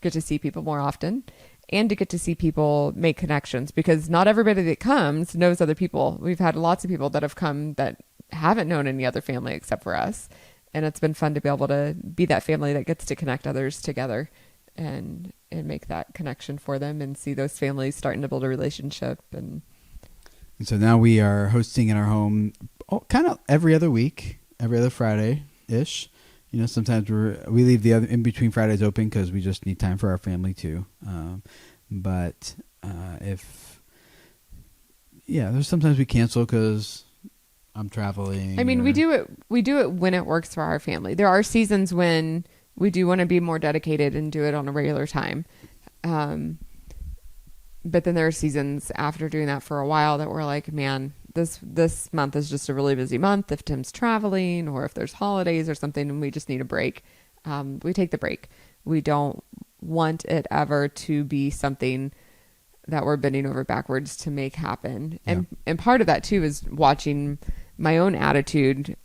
get to see people more often and to get to see people make connections, because not everybody that comes knows other people. We've had lots of people that have come that haven't known any other family except for us. And it's been fun to be able to be that family that gets to connect others together and make that connection for them and see those families starting to build a relationship. And so now we are hosting in our home kind of every other week, every other Friday-ish. Sometimes we leave the other in between Fridays open because we just need time for our family too. But there's sometimes we cancel because I'm traveling. I mean, we do it when it works for our family. There are seasons when we do want to be more dedicated and do it on a regular time. But then there are seasons after doing that for a while that we're like, man, this month is just a really busy month. If Tim's traveling or if there's holidays or something and we just need a break, we take the break. We don't want it ever to be something that we're bending over backwards to make happen. And part of that too is watching my own attitude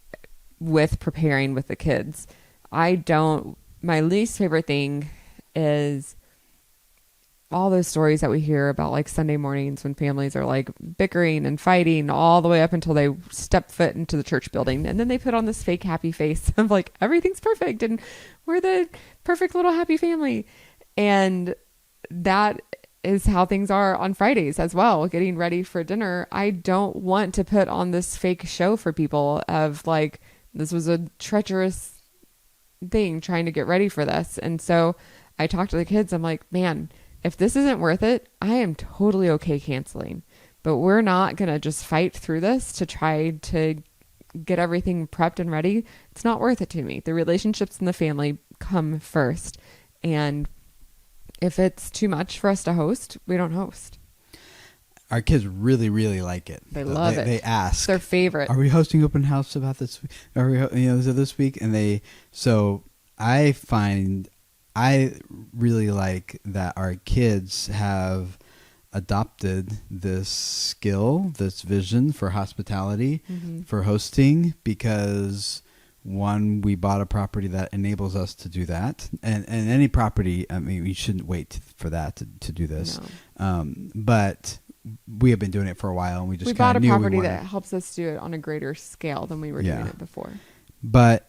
with preparing with the kids. My least favorite thing is all those stories that we hear about like Sunday mornings when families are like bickering and fighting all the way up until they step foot into the church building. And then they put on this fake happy face of like, everything's perfect and we're the perfect little happy family. And that is how things are on Fridays as well, getting ready for dinner. I don't want to put on this fake show for people of like, this was a treacherous thing trying to get ready for this. And so I talked to the kids. I'm like, man, if this isn't worth it, I am totally okay canceling, but we're not going to just fight through this to try to get everything prepped and ready. It's not worth it to me. The relationships in the family come first. And if it's too much for us to host, we don't host. Our kids really, really like it. They love it. They ask. It's their favorite. Are we hosting open house about this week? Is it this week? And so I find I really like that our kids have adopted this skill, this vision for hospitality, for hosting, because one, we bought a property that enables us to do that. And any property, I mean, we shouldn't wait for that to do this. No. But we have been doing it for a while, and we bought a property that helps us do it on a greater scale than we were doing it before. But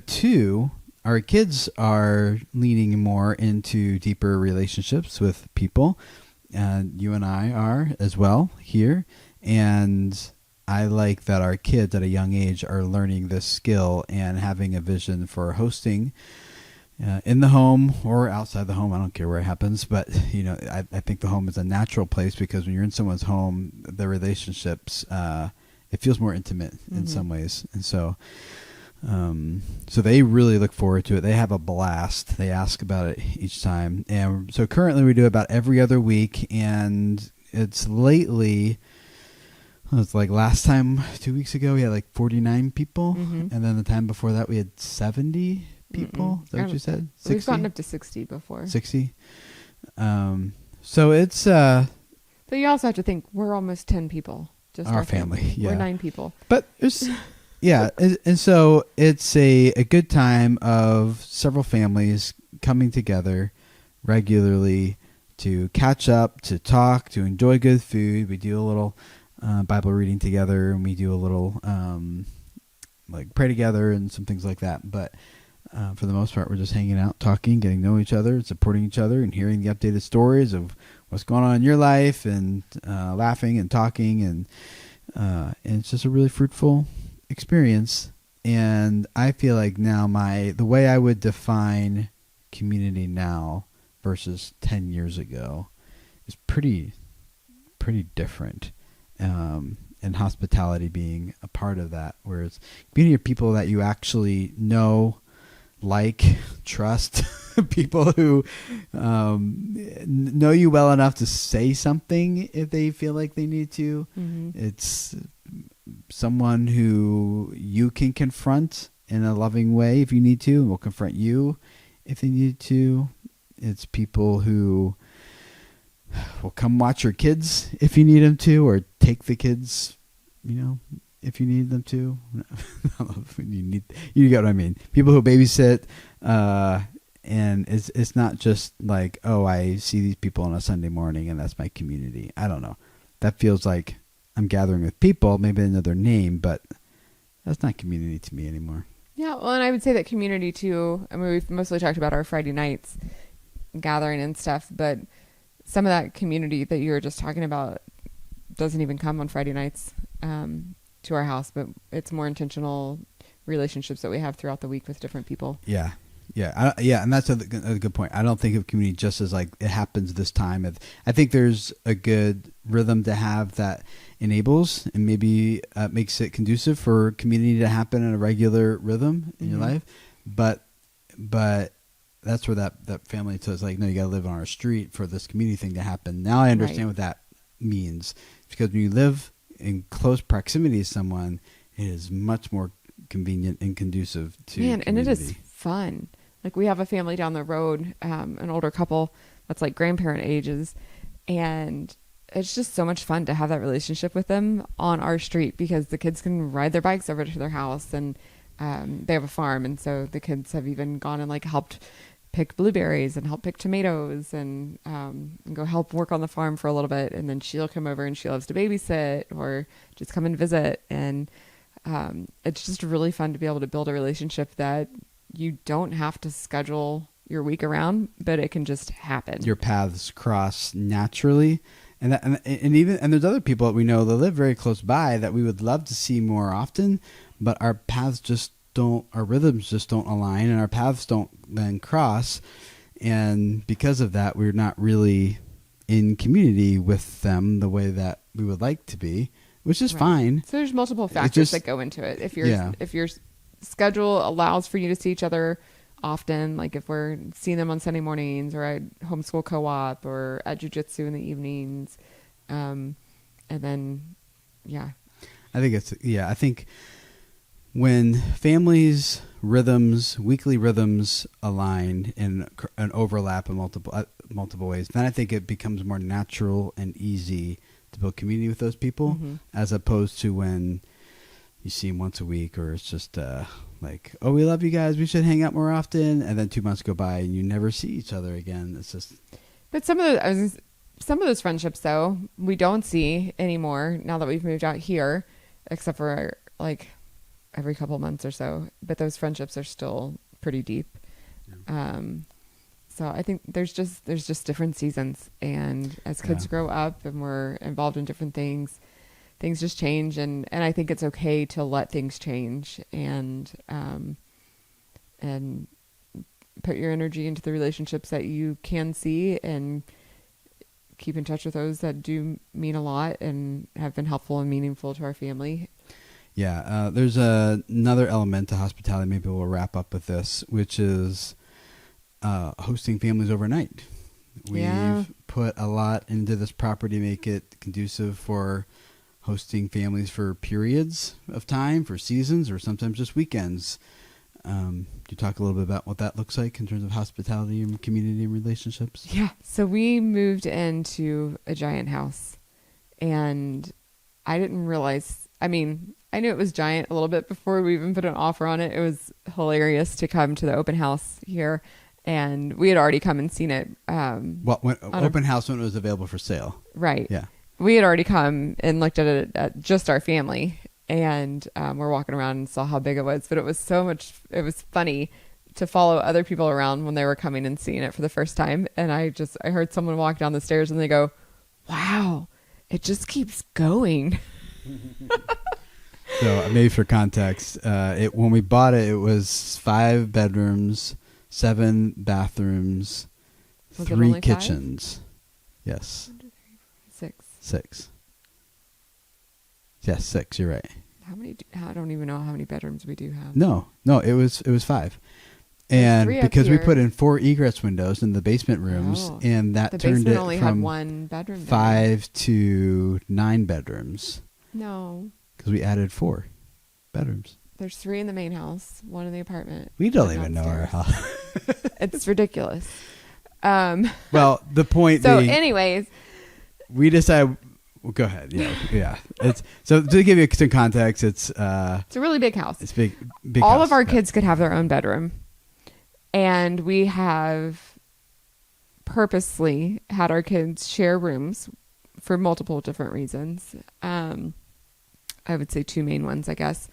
two, our kids are leaning more into deeper relationships with people. You and I are as well here. And I like that our kids at a young age are learning this skill and having a vision for hosting in the home or outside the home. I don't care where it happens, but I think the home is a natural place, because when you're in someone's home, the relationships, it feels more intimate in some ways. And so they really look forward to it. They have a blast. They ask about it each time. And so currently we do about every other week, and it's lately, it's like last time 2 weeks ago we had like 49 people, and then the time before that we had 70 people. Is that what you said? 60? We've gotten up to 60 before. 60. So it's but you also have to think we're almost 10 people. Just our family. Yeah. We're 9 people. But there's yeah, and so it's a good time of several families coming together regularly to catch up, to talk, to enjoy good food. We do a little Bible reading together, and we do a little like pray together and some things like that. But for the most part, we're just hanging out, talking, getting to know each other, supporting each other, and hearing the updated stories of what's going on in your life, and laughing and talking, and it's just a really fruitful experience. And I feel like now the way I would define community now versus 10 years ago is pretty different. And hospitality being a part of that, where it's community of people that you actually know, like, trust, people who know you well enough to say something if they feel like they need to. It's someone who you can confront in a loving way if you need to, and will confront you if they need to. It's people who will come watch your kids if you need them to, or take the kids, if you need them to. You get what I mean. People who babysit, and it's not just like, oh, I see these people on a Sunday morning and that's my community. I don't know. That feels like I'm gathering with people, maybe another name, but that's not community to me anymore. Yeah, well, and I would say that community too. I mean, we've mostly talked about our Friday nights gathering and stuff, but some of that community that you were just talking about doesn't even come on Friday nights to our house, but it's more intentional relationships that we have throughout the week with different people. Yeah. And that's a good point. I don't think of community just as like it happens this time. I think there's a good rhythm to have that enables and maybe makes it conducive for community to happen in a regular rhythm in your life. But that's where that family says, like, no, you got to live on our street for this community thing to happen. Now I understand what that means, because when you live in close proximity to someone, it is much more convenient and conducive to community. And it is fun. Like, we have a family down the road, an older couple that's like grandparent ages, and it's just so much fun to have that relationship with them on our street, because the kids can ride their bikes over to their house, and they have a farm, and so the kids have even gone and like helped pick blueberries and help pick tomatoes, and go help work on the farm for a little bit, and then she'll come over and she loves to babysit or just come and visit. And it's just really fun to be able to build a relationship that you don't have to schedule your week around, but it can just happen. Your paths cross naturally. And there's other people that we know that live very close by that we would love to see more often, but our rhythms just don't align, and our paths don't then cross. And because of that, we're not really in community with them the way that we would like to be, which is fine. So there's multiple factors that go into it. If your schedule allows for you to see each other often, like if we're seeing them on Sunday mornings or at homeschool co-op or at jujitsu in the evenings, and then, I think when families' rhythms, weekly rhythms align in an overlap in multiple ways, then I think it becomes more natural and easy to build community with those people, as opposed to when you see them once a week, or it's just like, oh, we love you guys, we should hang out more often, and then 2 months go by and you never see each other again. It's just. But some of those friendships, though, we don't see anymore now that we've moved out here, except for like every couple months or so. But those friendships are still pretty deep. Yeah. So I think there's just different seasons, and as kids grow up and we're involved in different things just change, and I think it's okay to let things change and put your energy into the relationships that you can see, and keep in touch with those that do mean a lot and have been helpful and meaningful to our family. Yeah, there's another element to hospitality. Maybe we'll wrap up with this, which is hosting families overnight. We've put a lot into this property to make it conducive for hosting families for periods of time, for seasons, or sometimes just weekends. Do you talk a little bit about what that looks like in terms of hospitality and community and relationships? Yeah. So we moved into a giant house, and I didn't realize, I mean, I knew it was giant a little bit before we even put an offer on it. It was hilarious to come to the open house here, and we had already come and seen it. When it was available for sale. Right. Yeah. We had already come and looked at it at just our family, and we're walking around and saw how big it was. But it was funny to follow other people around when they were coming and seeing it for the first time. And I heard someone walk down the stairs and they go, wow, it just keeps going. So maybe for context, when we bought it, it was 5 bedrooms, 7 bathrooms, was 3 kitchens. 5? Yes. 6. Yes, 6. You're right. I don't even know how many bedrooms we do have. No, it was 5. And because we put in 4 egress windows in the basement rooms, and that turned it only from had 1 bedroom 5 to 9 bedrooms. No. Because we added 4 bedrooms. There's 3 in the main house, 1 in the apartment. We don't one even know our downstairs. house. It's ridiculous. Well, the point So being, anyways, we decided. Well, go ahead. Yeah. It's so to give you some context. It's a really big house. It's big. All house, of our kids could have their own bedroom, and we have purposely had our kids share rooms for multiple different reasons. I would say 2 main ones, I guess.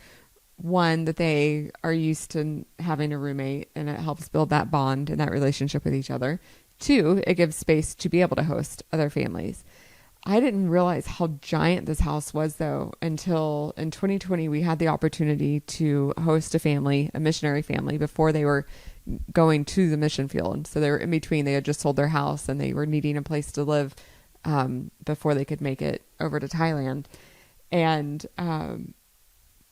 One, that they are used to having a roommate, and it helps build that bond and that relationship with each other. 2, it gives space to be able to host other families. I didn't realize how giant this house was, though, until in 2020 we had the opportunity to host a missionary family, before they were going to the mission field. So they were in between. They had just sold their house and they were needing a place to live before they could make it over to Thailand.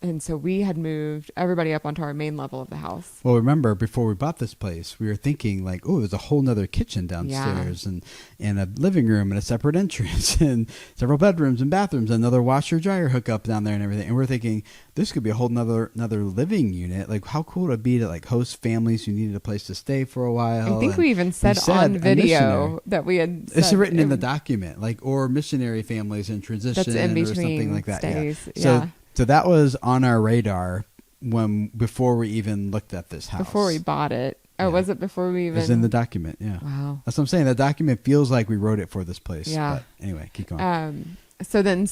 And so we had moved everybody up onto our main level of the house. Well, remember, before we bought this place, we were thinking like, oh, there's a whole nother kitchen downstairs and a living room and a separate entrance and several bedrooms and bathrooms, another washer dryer hookup down there and everything. And we're thinking this could be a whole another living unit. Like, how cool would it be to like host families who needed a place to stay for a while? I think we even said on video that we had. It's written in the document, like, or missionary families in transition that's in between or something like that. Stays. Yeah. So that was on our radar before we even looked at this house. Before we bought it. Oh, was it before we even? It was in the document, yeah. Wow. That's what I'm saying. The document feels like we wrote it for this place. Yeah. But anyway, keep going. So then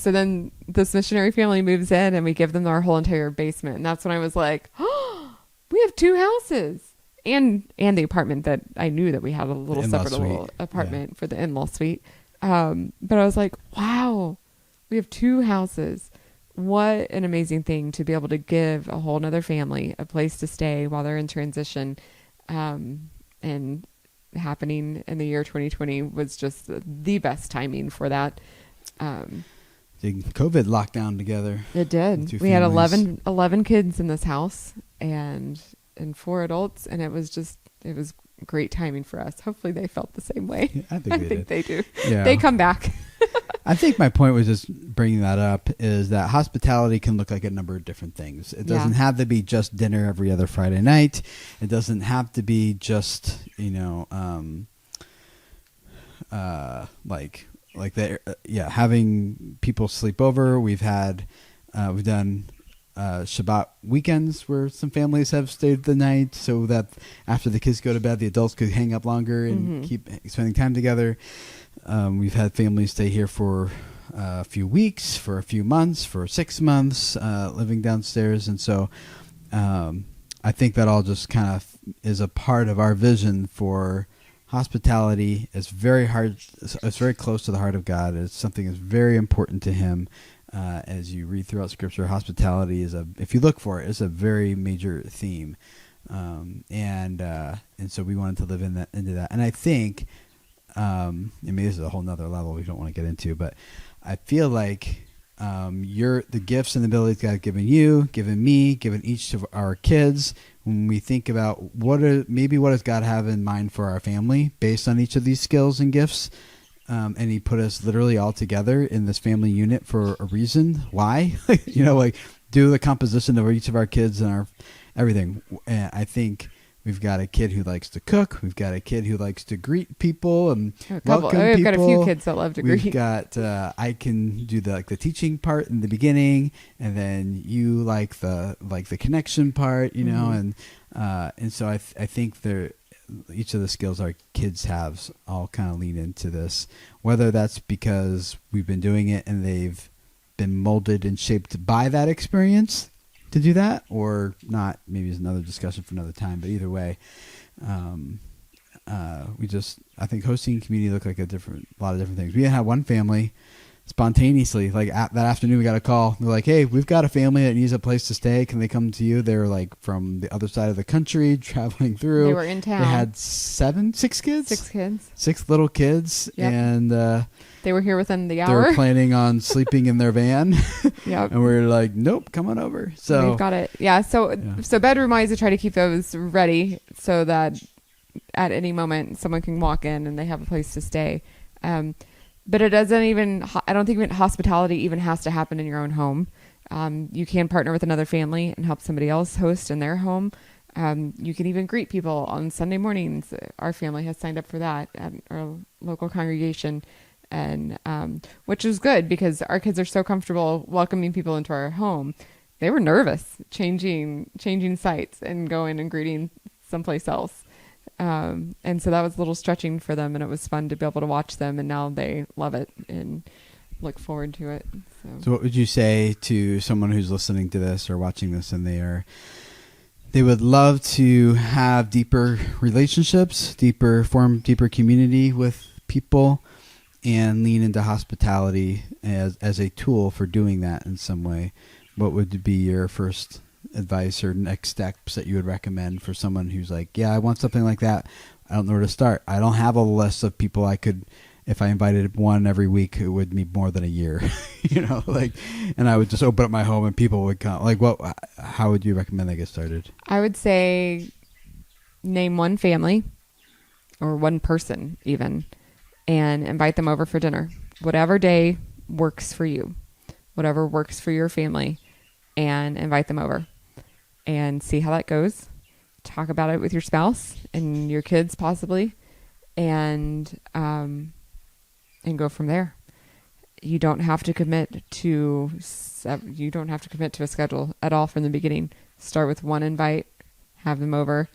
this missionary family moves in and we give them our whole entire basement. And that's when I was like, oh, we have 2 houses. And the apartment that I knew that we had a little separate little apartment for the in-law suite. But I was like, wow, we have 2 houses. What an amazing thing to be able to give a whole nother family a place to stay while they're in transition. And happening in the year 2020 was just the best timing for that. COVID locked down together. It did. We had 11 kids in this house and 4 adults, and it was great timing for us. Hopefully they felt the same way. Yeah, I think they do. Yeah. They come back. I think my point was just bringing that up is that hospitality can look like a number of different things. It doesn't have to be just dinner every other Friday night. It doesn't have to be just, having people sleep over. We've done Shabbat weekends where some families have stayed the night so that after the kids go to bed, the adults could hang up longer and keep spending time together. We've had families stay here for a few weeks, for a few months, for 6 months, living downstairs. And so I think that all just kind of is a part of our vision for hospitality. It's very hard. It's very close to the heart of God. It's something that's very important to him. As you read throughout Scripture, hospitality if you look for it, it's a very major theme. And so we wanted to live into that. And I think, this is a whole nother level we don't want to get into, but I feel like the gifts and abilities God's given you, given me, given each of our kids, when we think about what does God have in mind for our family based on each of these skills and gifts, and he put us literally all together in this family unit for a reason. Why? Do the composition of each of our kids and our everything. And I think we've got a kid who likes to cook. We've got a kid who likes to greet people and welcome people. We've got a few kids that love to greet. We've got I can do the teaching part in the beginning, and then you like the connection part, and so I think each of the skills our kids have all kind of lean into this, whether that's because we've been doing it and they've been molded and shaped by that experience to do that, or not. Maybe it's another discussion for another time, but either way, I think hosting community looked like a lot of different things. We had one family spontaneously, like that afternoon, we got a call. They're like, "Hey, we've got a family that needs a place to stay. Can they come to you?" They were like from the other side of the country, traveling through. They were in town. They had 6 kids. 6 kids. 6 little kids, yep. And they were here within the hour. They were planning on sleeping in their van. Yep. And we were like, "Nope, come on over." So we've got it. Yeah. So bedroom wise, I try to keep those ready so that at any moment someone can walk in and they have a place to stay. But it doesn't I don't think hospitality even has to happen in your own home. You can partner with another family and help somebody else host in their home. You can even greet people on Sunday mornings. Our family has signed up for that at our local congregation, and which is good because our kids are so comfortable welcoming people into our home. They were nervous changing sites and going and greeting someplace else. And so that was a little stretching for them, and it was fun to be able to watch them, and now they love it and look forward to it. So what would you say to someone who's listening to this or watching this and they would love to have deeper relationships, form deeper community with people, and lean into hospitality as a tool for doing that in some way? What would be your first advice or next steps that you would recommend for someone who's like, yeah, I want something like that. I don't know where to start. I don't have a list of people I could, if I invited one every week, it would be more than a year, and I would just open up my home and people would come. How would you recommend they get started? I would say name one family or one person even, and invite them over for dinner. Whatever day works for you, whatever works for your family, and invite them over and see how that goes. Talk about it with your spouse and your kids possibly, and go from there. You don't have to commit to a schedule at all from the beginning. Start with one invite, have them over,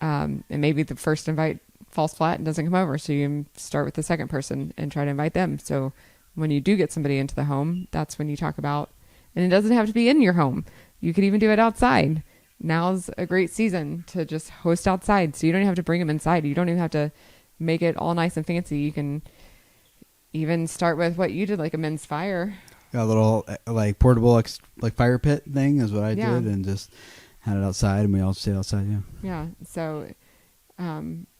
and maybe the first invite falls flat and doesn't come over, so you can start with the second person and try to invite them. So when you do get somebody into the home, that's when you talk about, and it doesn't have to be in your home. You could even do it outside. Now's a great season to just host outside, so you don't even have to bring them inside. You don't even have to make it all nice and fancy. You can even start with what you did, like a men's fire. A little portable fire pit thing is what I did, and just had it outside, and we all stayed outside. Yeah. So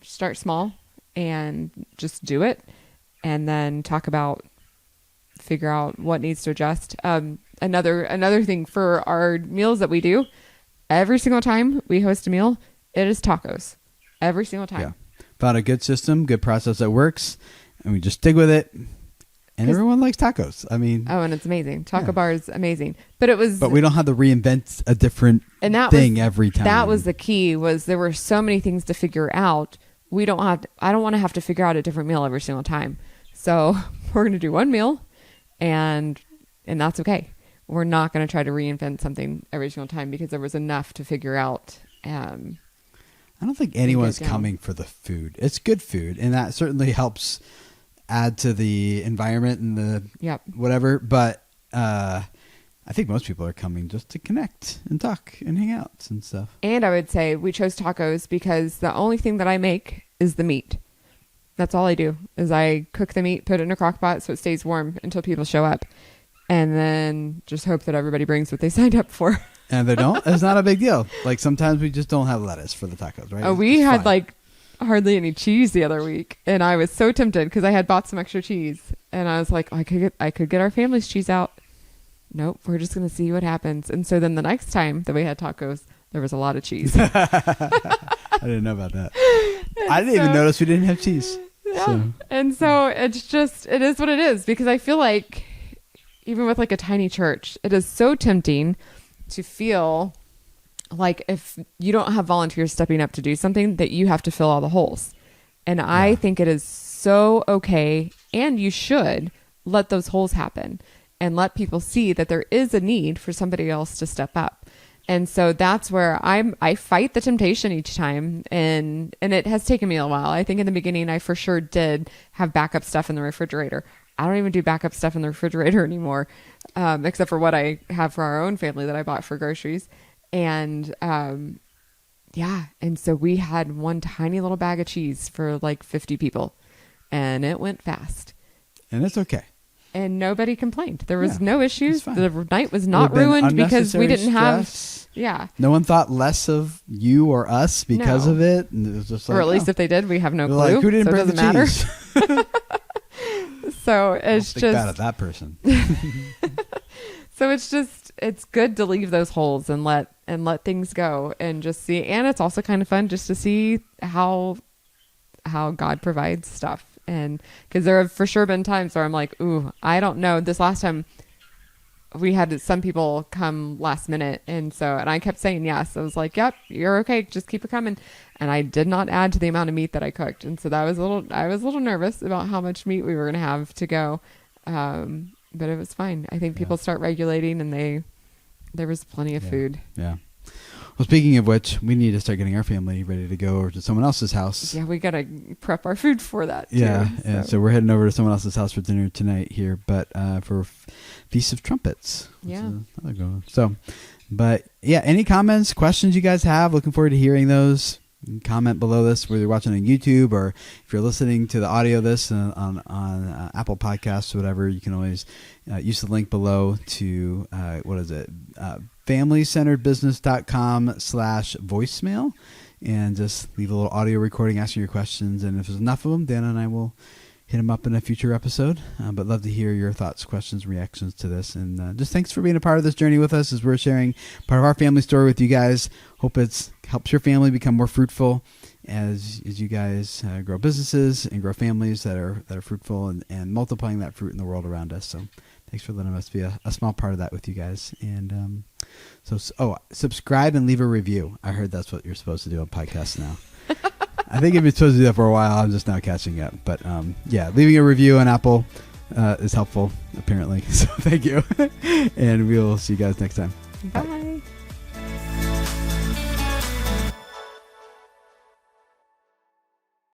start small and just do it, and then figure out what needs to adjust. Another thing for our meals that we do, every single time we host a meal, it is tacos. Every single time. Yeah. Found a good system, good process that works, and we just stick with it. And everyone likes tacos. I mean, and it's amazing. Taco bar is amazing. But we don't have to reinvent a different thing every time. That was the key. Was there were so many things to figure out. I don't want to have to figure out a different meal every single time. So we're going to do one meal, and that's okay. We're not going to try to reinvent something every single time because there was enough to figure out. I don't think anyone's coming for the food. It's good food, and that certainly helps add to the environment and the whatever. But I think most people are coming just to connect and talk and hang out and stuff. And I would say we chose tacos because the only thing that I make is the meat. That's all I do is I cook the meat, put it in a crock pot so it stays warm until people show up. And then just hope that everybody brings what they signed up for. And they don't? It's not a big deal. Like sometimes we just don't have lettuce for the tacos, right? Oh, we had hardly any cheese the other week, and I was so tempted because I had bought some extra cheese, and I was like, I could get our family's cheese out. Nope, we're just gonna see what happens. And so then the next time that we had tacos, there was a lot of cheese. I didn't know about that. I didn't even notice we didn't have cheese. Yeah, so. And so it is what it is, because I feel like even with like a tiny church, it is so tempting to feel like if you don't have volunteers stepping up to do something, that you have to fill all the holes. And I think it is so okay, and you should let those holes happen and let people see that there is a need for somebody else to step up. And so that's where I fight the temptation each time. And it has taken me a while. I think in the beginning, I for sure did have backup stuff in the refrigerator. I don't even do backup stuff in the refrigerator anymore, except for what I have for our own family that I bought for groceries. And and so we had one tiny little bag of cheese for like 50 people, and it went fast. And it's okay. And nobody complained. There was no issues. The night was not ruined because we didn't have. Yeah. No one thought less of you or us because of it. And it was just like, or at least if they did, we have no clue. Like, who didn't bring the cheese? So it's just bad at that person. So it's good to leave those holes and let things go and just see. And it's also kind of fun just to see how God provides stuff. And because there have for sure been times where I'm like, ooh, I don't know. This last time we had some people come last minute. And I kept saying yes. I was like, yep, you're okay. Just keep it coming. And I did not add to the amount of meat that I cooked. And so I was a little nervous about how much meat we were going to have to go. But it was fine. I think people start regulating, and there was plenty of food. Yeah. Well, speaking of which, we need to start getting our family ready to go over to someone else's house. Yeah, we got to prep our food for that, too. Yeah, so we're heading over to someone else's house for dinner tonight here, but for Feast of Trumpets. Yeah. So, but yeah, any comments, questions you guys have? Looking forward to hearing those. You can comment below this, whether you're watching on YouTube or if you're listening to the audio of this on Apple Podcasts or whatever. You can always use the link below to, familycenteredbusiness.com/voicemail, and just leave a little audio recording asking your questions. And if there's enough of them, Dana and I will hit them up in a future episode. But love to hear your thoughts, questions, reactions to this. And just thanks for being a part of this journey with us as we're sharing part of our family story with you guys. Hope it helps your family become more fruitful as you guys grow businesses and grow families that are fruitful and multiplying that fruit in the world around us. So thanks for letting us be a small part of that with you guys. And subscribe and leave a review. I heard that's what you're supposed to do on podcasts now. I think I've been supposed to do that for a while. I'm just now catching up. But leaving a review on Apple is helpful, apparently. So thank you. And we'll see you guys next time. Bye.